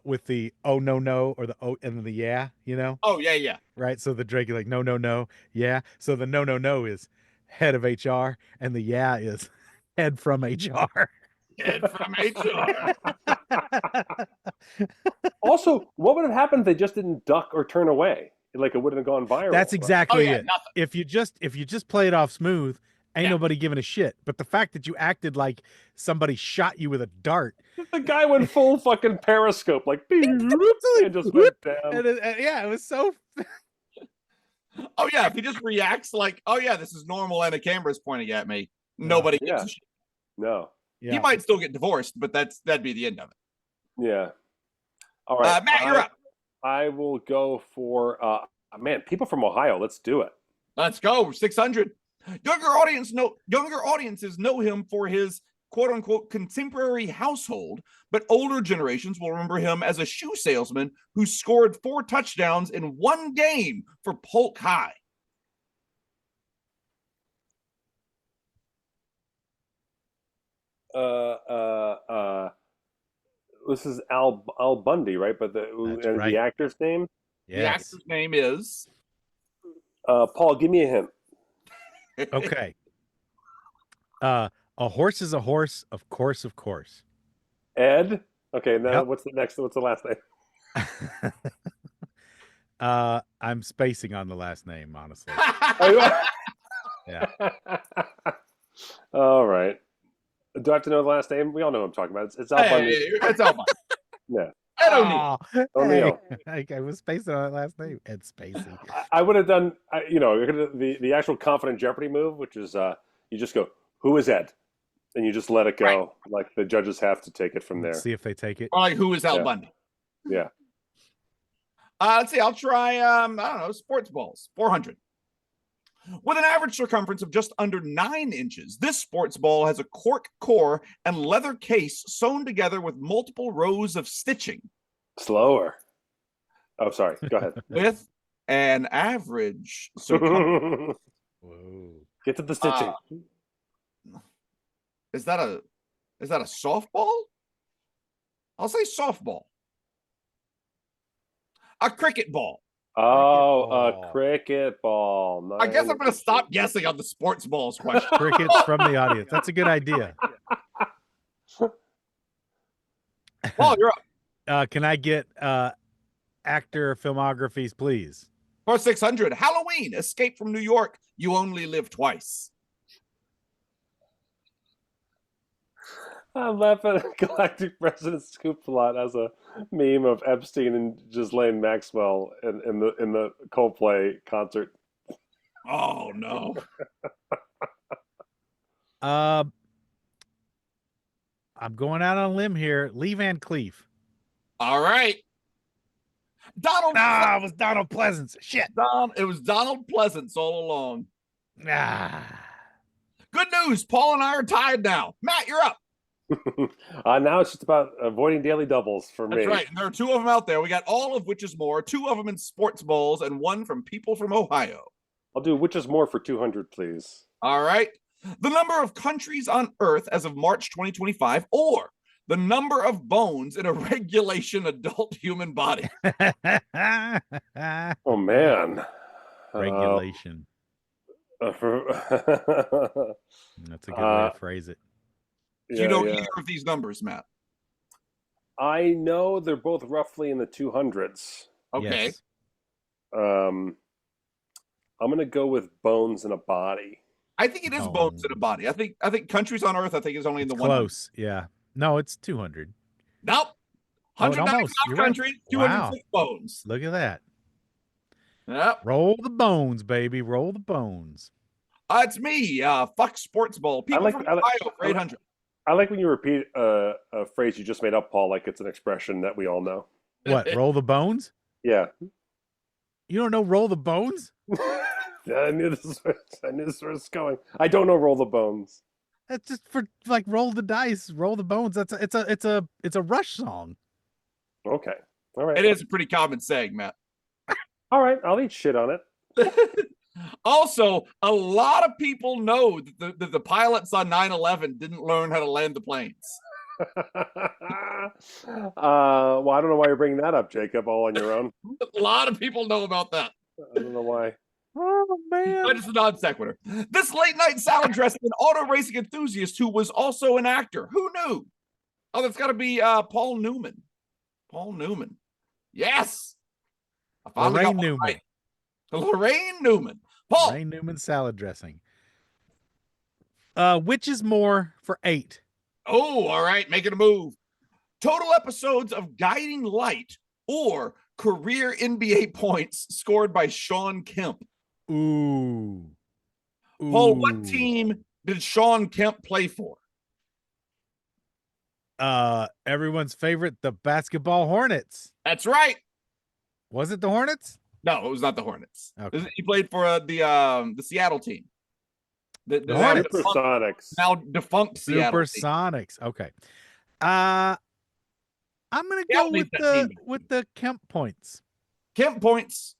with the oh no or the oh and the yeah, you know? Oh yeah. Right. So the Drake is like no, yeah. So the no is head of HR and the yeah is head from HR. Head from HR. Also, what would have happened if they just didn't duck or turn away? Like it wouldn't have gone viral. That's exactly it. Nothing. If you just play it off smooth, ain't nobody giving a shit. But the fact that you acted like somebody shot you with a dart. The guy went full fucking Periscope, like and just went down. It was so. Oh yeah, if he just reacts like, oh yeah, this is normal, and the camera's pointing at me, nobody gives a shit. No. Yeah. He might still get divorced, but that'd be the end of it. Yeah. All right, Matt, you're up. I will go for people from Ohio. Let's do it. Let's go. 600. Younger audiences know him for his quote unquote contemporary household, but older generations will remember him as a shoe salesman who scored 4 touchdowns in one game for Polk High. This is Al Bundy, right? But the actor's name? Yes. The actor's name is Paul, give me a hint. Okay. A horse is a horse, of course. Ed? Okay, now what's the last name? I'm spacing on the last name, honestly. Yeah. All right. Do I have to know the last name? We all know who I'm talking about. It's Al Bundy. It's Al Bundy. Yeah. Ed O'Neill. I was spacing on that last name. Ed Spacey. I would have done, the actual Confident Jeopardy move, which is you just go, who is Ed? And you just let it go. Right. Like the judges have to take it from there. See if they take it. Or like, who is Al Bundy? Yeah. Let's see. I'll try, sports balls. 400. With an average circumference of just under 9 inches, this sports ball has a cork core and leather case sewn together with multiple rows of stitching. Slower. Oh, sorry. Go ahead. With an average circumference. Whoa. Get to the stitching. Is that a softball? I'll say softball. A cricket ball. A cricket ball. Nice. I guess I'm going to stop guessing on the sports balls question. Crickets from the audience. That's a good idea. Paul, you're up. Can I get actor filmographies, please? For 600. Halloween, Escape from New York, You Only Live Twice. I'm laughing at Galactic President Scoop-a-lot as a meme of Epstein and Ghislaine Maxwell in the Coldplay concert. Oh no. I'm going out on a limb here. Lee Van Cleef. All right. Donald. Ah, it was Donald Pleasance. Shit. It was Donald Pleasance all along. Ah. Good news. Paul and I are tied now. Matt, you're up. Now it's just about avoiding daily doubles for me. That's right. And there are two of them out there. We got all of Which Is More, two of them in sports balls, and one from people from Ohio. I'll do Which Is More for 200, please. All right. The number of countries on Earth as of March 2025, or the number of bones in a regulation adult human body. Oh, man. Regulation. That's a good way to phrase it. Do you know either of these numbers, Matt? I know they're both roughly in the 200s. Okay. Yes. I'm going to go with bones in a body. I think it is bones in a body. I think countries on Earth, I think, is only in the one. Close. Yeah. No, it's 200. Nope. 195 countries, 206 bones. Look at that. Yep. Roll the bones, baby. Roll the bones. It's me. Fuck sports ball. People from Ohio for 800. I like when you repeat a phrase you just made up, Paul, like it's an expression that we all know. What? Roll the bones? Yeah. You don't know roll the bones? Yeah, I knew this was going. I don't know roll the bones. That's just for like roll the dice, roll the bones. It's a Rush song. Okay. All right. It is a pretty common saying, Matt. All right, I'll eat shit on it. Also, a lot of people know that the pilots on 9/11 didn't learn how to land the planes. Well, I don't know why you're bringing that up, Jacob, all on your own. A lot of people know about that. I don't know why. Oh, man. Just a non sequitur. This late night salad dressing an auto racing enthusiast who was also an actor. Who knew? Oh, that's got to be Paul Newman. Paul Newman. Yes. I finally got one right. Lorraine Newman. Paul. Lorraine Newman salad dressing. Which is more for 8? Oh, all right. Making a move. Total episodes of Guiding Light or career NBA points scored by Sean Kemp. Ooh. Paul, what team did Sean Kemp play for? Everyone's favorite, the basketball Hornets. That's right. Was it the Hornets? No, it was not the Hornets. Okay. He played for the Seattle team. The Supersonics. Now defunct Seattle Supersonics. Team. Okay. I'm gonna go with the Kemp points. Kemp points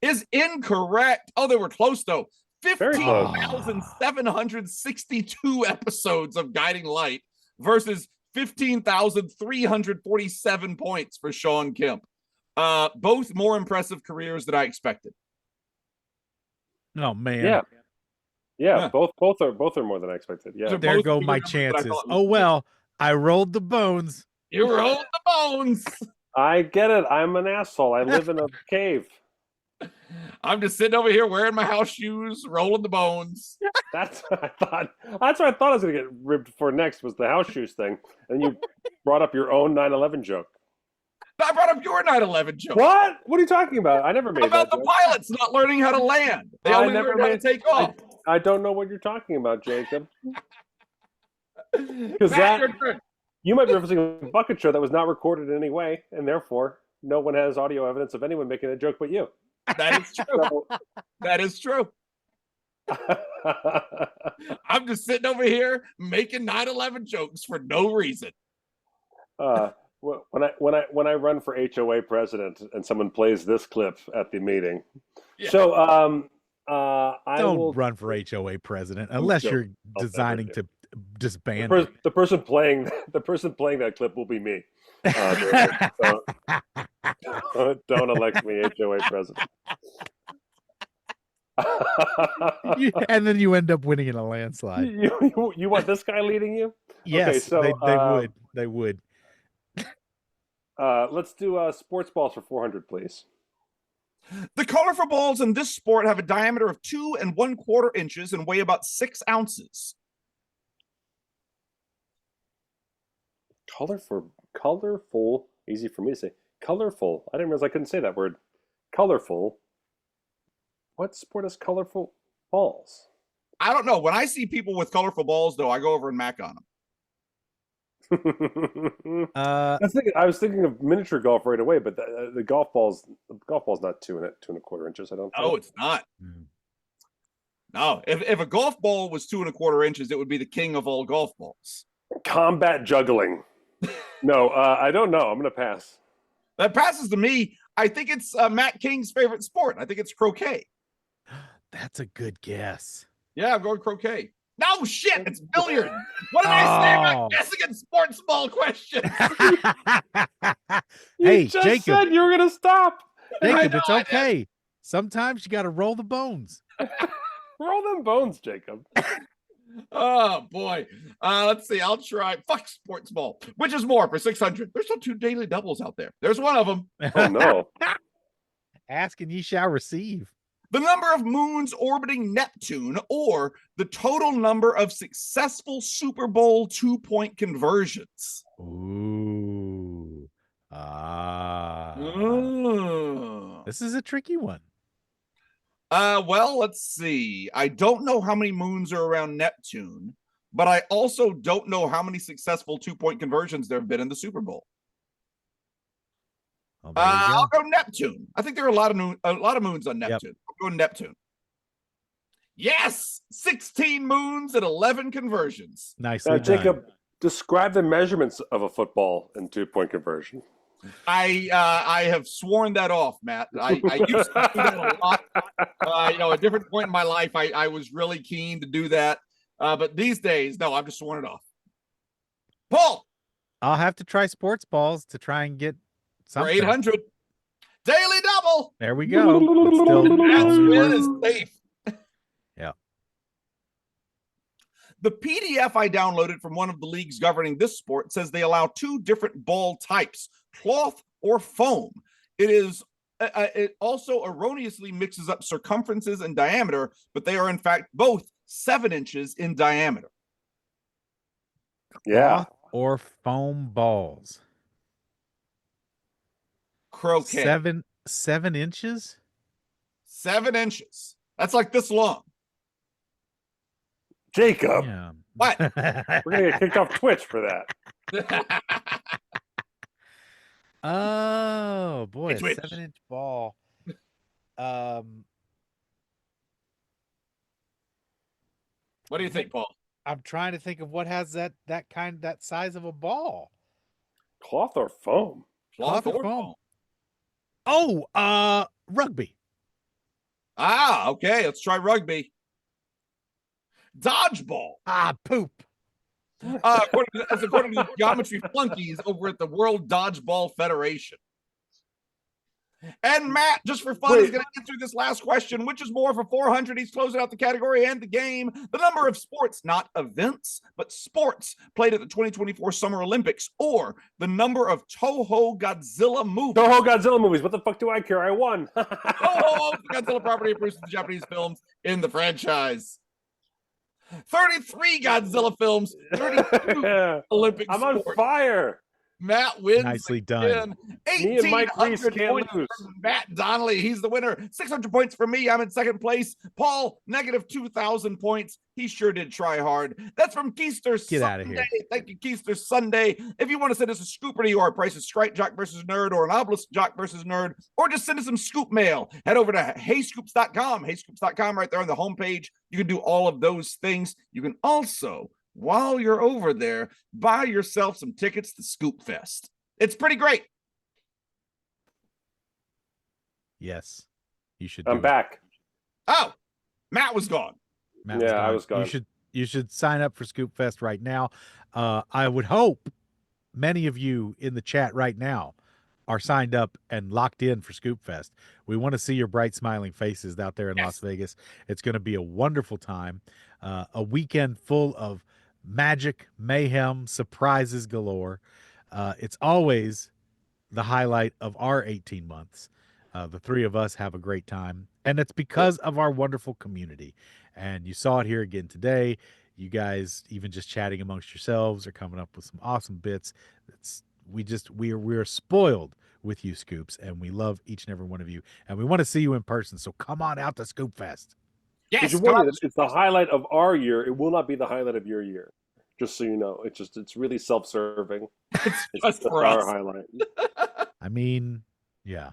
is incorrect. Oh, they were close though. 15,762 episodes of Guiding Light versus 15,347 points for Sean Kemp. Both more impressive careers than I expected. Oh man. Yeah. Both are more than I expected. Yeah. There go my chances. Oh well, I rolled the bones. You rolled the bones. I get it. I'm an asshole. I live in a cave. I'm just sitting over here wearing my house shoes, rolling the bones. That's what I thought. That's what I thought I was going to get ribbed for next was the house shoes thing. And you brought up your own 9/11 joke. I brought up your 9/11 joke. What? What are you talking about? I never made about that the joke. pilots not learning how to land. They only learned how to take off. I don't know what you're talking about, Jacob. Because that you might be referencing a bucket show that was not recorded in any way, and therefore no one has audio evidence of anyone making a joke but you. That is true. That is true. I'm just sitting over here making 9/11 jokes for no reason. When I run for HOA president and someone plays this clip at the meeting, so I will run for HOA president unless you're designing to disband. The person playing that clip will be me. So don't elect me HOA president. And then you end up winning in a landslide. You want this guy leading you? Yes, okay, so, they would. Let's do sports balls for 400, please. The colorful balls in this sport have a diameter of 2 1/4 inches and weigh about 6 ounces. Colorful. Easy for me to say. Colorful. I didn't realize I couldn't say that word. Colorful. What sport has colorful balls? I don't know. When I see people with colorful balls, though, I go over and mac on them. I was thinking of miniature golf right away, but the golf ball's not 2.25 inches. I don't think. No, it's not. No, if a golf ball was 2.25 inches, it would be the king of all golf balls. Combat juggling. No, I don't know. I'm gonna pass. That passes to me. I think it's Matt King's favorite sport. I think it's croquet. That's a good guess. Yeah, I'm going croquet. No shit, it's billiard. What did I say about guessing in sports ball questions? Hey, just Jacob said you were gonna stop. Jacob, it's okay. Sometimes you got to roll the bones. Roll them bones, Jacob. Oh boy. Let's see. I'll try. Fuck sports ball. Which is more for 600? There's still 2 daily doubles out there. There's one of them. Oh no. Ask and ye shall receive. The number of moons orbiting Neptune, or the total number of successful Super Bowl 2-point conversions. Ooh. This is a tricky one. Well, let's see. I don't know how many moons are around Neptune, but I also don't know how many successful 2-point conversions there have been in the Super Bowl. Well, I'll go Neptune. I think there are a lot of moons on Neptune. Yep. I'll go Neptune. Yes, 16 moons and 11 conversions. Nicely done. Jacob, describe the measurements of a football in 2-point conversion. I have sworn that off, Matt. I used to do that a lot. At a different point in my life, I was really keen to do that. But these days, no, I've just sworn it off. Paul, I'll have to try sports balls to try and get something. for 800. Daily double. There we go. It's still Matt's only win worth- is safe. Yeah. The PDF I downloaded from one of the leagues governing this sport says they allow 2 different ball types, cloth or foam. It also erroneously mixes up circumferences and diameter, but they are in fact both 7 inches in diameter. Yeah. Cloth or foam balls. Croquet. 7 inches? 7 inches. That's like this long. Jacob, Yeah. What? we're gonna get kicked off Twitch for that. Oh boy, Hey, a Twitch. 7-inch ball. What do you think, Paul? I'm trying to think of what has that size of a ball. Cloth or foam? Cloth or or foam? foam? Oh, rugby. Okay. Let's try rugby. Dodgeball. Poop. According to the geometry flunkies over at the World Dodgeball Federation. And Matt, just for fun, is going to get through this last question. Which is more for 400? He's closing out the category and the game. The number of sports, not events, but sports played at the 2024 Summer Olympics, or the number of Toho Godzilla movies. Toho Godzilla movies. What the fuck do I care? I won. Toho Godzilla property produced the Japanese films in the franchise. 33 Godzilla films, 32 Olympic I'm sports. on fire. Matt wins. Nicely done. again. Me and Mike Reiss 1,800 can't points lose. from Matt Donnelly. He's the winner. 600 points for me. I'm in second place. Paul, negative 2,000 points. He sure did try hard. That's from Keister Get Sunday. out of here. Thank you, Keister Sunday. If you want to send us a Scoopardy or a Price is Right Jock versus Nerd, or an Obelisk Jock versus Nerd, or just send us some Scoop mail, head over to heyscoops.com. Heyscoops.com right there on the homepage. You can do all of those things. You can also, while you're over there, buy yourself some tickets to Scoop Fest. It's pretty great. Yes. You should I'm do it. back. Oh, Matt was gone. Matt Yeah, I was gone. You should sign up for Scoop Fest right now. I would hope many of you in the chat right now are signed up and locked in for Scoop Fest. We want to see your bright smiling faces out there in Las Vegas. It's going to be a wonderful time. A weekend full of magic, mayhem, surprises galore. It's always the highlight of our 18 months. The three of us have a great time, and it's because of our wonderful community. And you saw it here again today. You guys, even just chatting amongst yourselves, are coming up with some awesome bits. We're spoiled with you, Scoops, and we love each and every one of you, and we want to see you in person. So come on out to Scoop Fest. Yes, it's the highlight of our year. It will not be the highlight of your year. Just so you know, it's really self-serving. It's just for our us. highlight. I mean, yeah.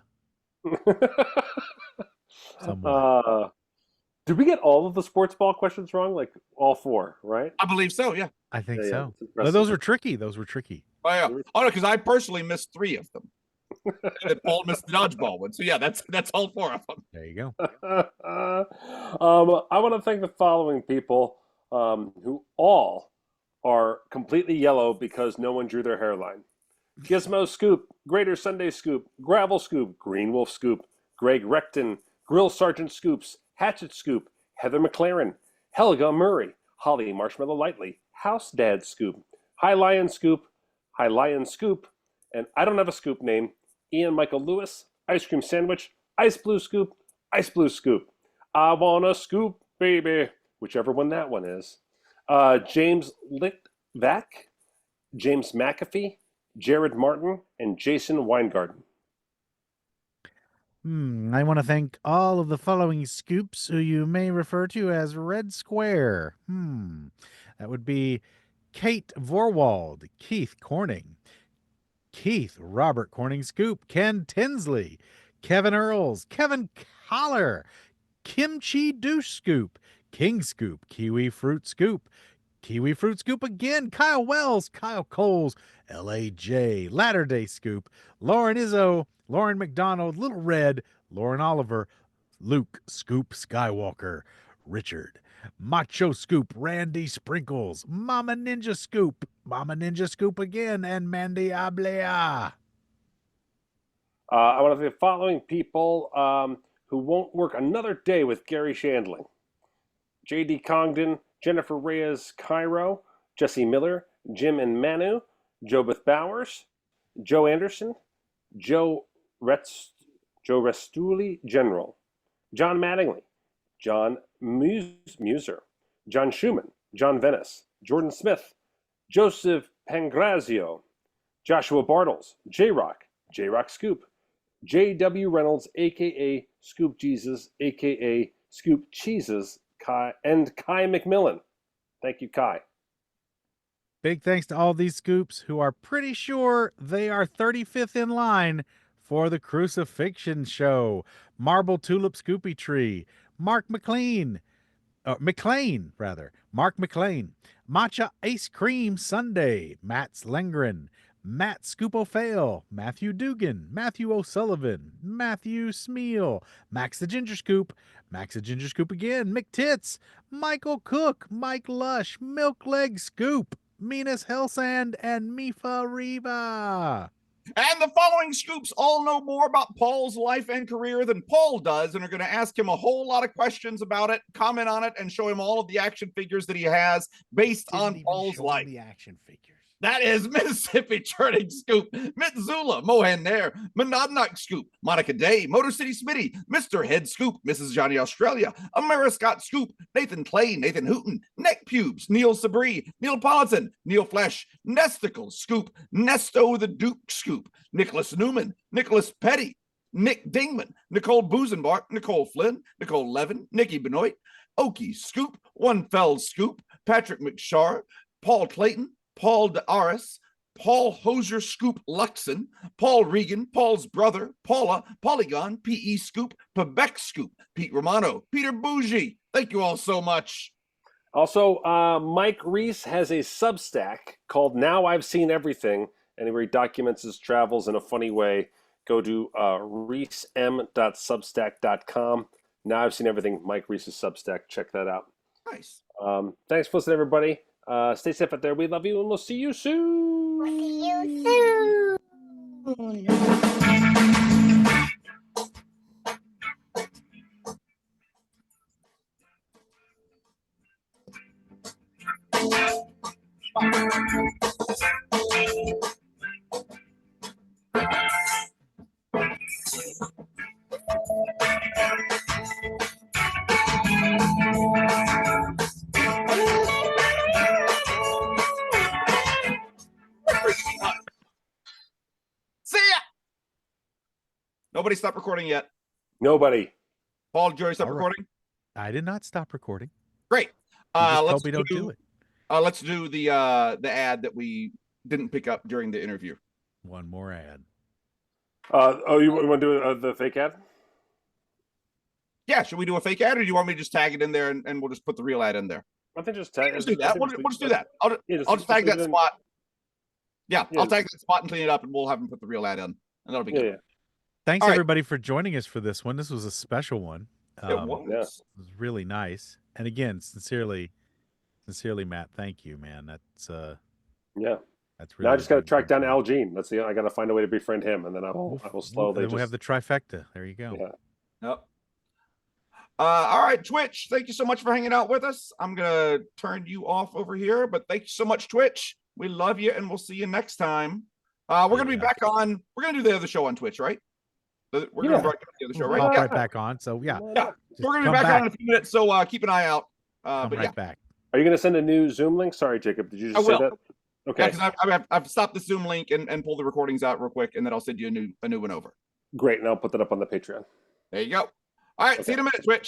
Did we get all of the sports ball questions wrong? Like all 4, right? I believe so. Yeah. I think so. Yeah, Those were tricky. Oh yeah. Oh no, because I personally missed 3 of them. And Paul missed the dodgeball one. So yeah, that's all 4 of them. There you go. I want to thank the following people who all are completely yellow because no one drew their hairline. Gizmo Scoop, Greater Sunday Scoop, Gravel Scoop, Green Wolf Scoop, Greg Recton, Grill Sergeant Scoops, Hatchet Scoop, Heather McLaren, Helga Murray, Holly Marshmallow Lightly, House Dad Scoop, High Lion Scoop, and I don't have a scoop name, Ian Michael Lewis, Ice Cream Sandwich, Ice Blue Scoop, Ice Blue Scoop. I want a scoop, baby, whichever one that one is. James Litvak, James McAfee, Jared Martin, and Jason Weingarten. I want to thank all of the following Scoops who you may refer to as Red Square. That would be Kate Vorwald, Keith Corning, Keith Robert Corning Scoop, Ken Tinsley, Kevin Earls, Kevin Collar, Kimchi Douche Scoop, King Scoop, Kiwi Fruit Scoop again, Kyle Wells, Kyle Coles, L.A.J., Latter Day Scoop, Lauren Izzo, Lauren McDonald, Little Red, Lauren Oliver, Luke Scoop Skywalker, Richard, Macho Scoop, Randy Sprinkles, Mama Ninja Scoop again, and Mandy Ablea. I want to thank the following people who won't work another day with Gary Shandling. J.D. Congdon, Jennifer Reyes Cairo, Jesse Miller, Jim and Manu, Jobeth Bowers, Joe Anderson, Joe Restuli General, John Mattingly, John Muser, John Schumann, John Venice, Jordan Smith, Joseph Pangrazio, Joshua Bartles, J-Rock Scoop, J.W. Reynolds, a.k.a. Scoop Jesus, a.k.a. Scoop Cheeses, Kai, and Kai McMillan. Thank you, Kai. Big thanks to all these Scoops who are pretty sure they are 35th in line for the Crucifixion show. Marble Tulip Scoopy Tree, Mark McLean, Mark McLean, Matcha Ice Cream Sunday, Matt Slengren, Matt Scoop-O-Fail, Matthew Dugan, Matthew O'Sullivan, Matthew Smeal, Max the Ginger Scoop again, McTits, Michael Cook, Mike Lush, Milk Leg Scoop, Minas Hellsand, and Mifa Riva. And the following Scoops all know more about Paul's life and career than Paul does and are going to ask him a whole lot of questions about it, comment on it, and show him all of the action figures that he has based on Paul's life. The action figures. That is Mississippi Churning Scoop, Mitzula, Mohan Nair, Monadnock Scoop, Monica Day, Motor City Smitty, Mr. Head Scoop, Mrs. Johnny Australia, Ameriscott Scoop, Nathan Clay, Nathan Hooten, Neck Pubes, Neil Sabri, Neil Politan, Neil Flesh, Nesticle Scoop, Nesto the Duke Scoop, Nicholas Newman, Nicholas Petty, Nick Dingman, Nicole Busenbark, Nicole Flynn, Nicole Levin, Nikki Benoit, Okie Scoop, One Fell Scoop, Patrick McShar, Paul Clayton, Paul DeAris, Paul Hosier Scoop Luxon, Paul Regan, Paul's brother, Paula, Polygon, P.E. Scoop, Quebec Scoop, Pete Romano, Peter Bougie. Thank you all so much. Also, Mike Reiss has a Substack called Now I've Seen Everything, and where he documents his travels in a funny way. Go to reissm.substack.com. Now I've Seen Everything, Mike Reiss's Substack. Check that out. Nice. Thanks for listening, everybody. Stay safe out there. We love you, and we'll see you soon. Nobody stopped recording yet. Nobody. Paul, did you stop All right. recording? I did not stop recording. Great. You just Let's told me don't do it. Let's do the ad that we didn't pick up during the interview. One more ad. You want to do the fake ad? Yeah, should we do a fake ad, or do you want me to just tag it in there and we'll just put the real ad in there? I think just tag. Let's do that. We'll just do that. I'll just tag that spot. Yeah, I'll tag that spot and clean it up, and we'll have them put the real ad in, and that'll be good. Yeah. Thanks everybody for joining us for this one. This was a special one. It was. It was really nice. And again, sincerely, Matt, thank you, man. That's that's really. Now I just got to track down Al Jean. Let's see. I got to find a way to befriend him, and then I will slowly. Then we have the trifecta. There you go. Yeah. Yep. All right, Twitch. Thank you so much for hanging out with us. I'm gonna turn you off over here, but thank you so much, Twitch. We love you, and we'll see you next time. We're gonna be back on. We're gonna do the other show on Twitch, right? We're gonna broadcast the other show, right? Pop right back on. So yeah. We're gonna be back on in a few minutes. So keep an eye out. Come right back. Are you gonna send a new Zoom link? Sorry, Jacob. Did you just say that? Okay. Because I've stopped the Zoom link and pulled the recordings out real quick, and then I'll send you a new one over. Great, and I'll put that up on the Patreon. There you go. All right, see you in a minute, Twitch.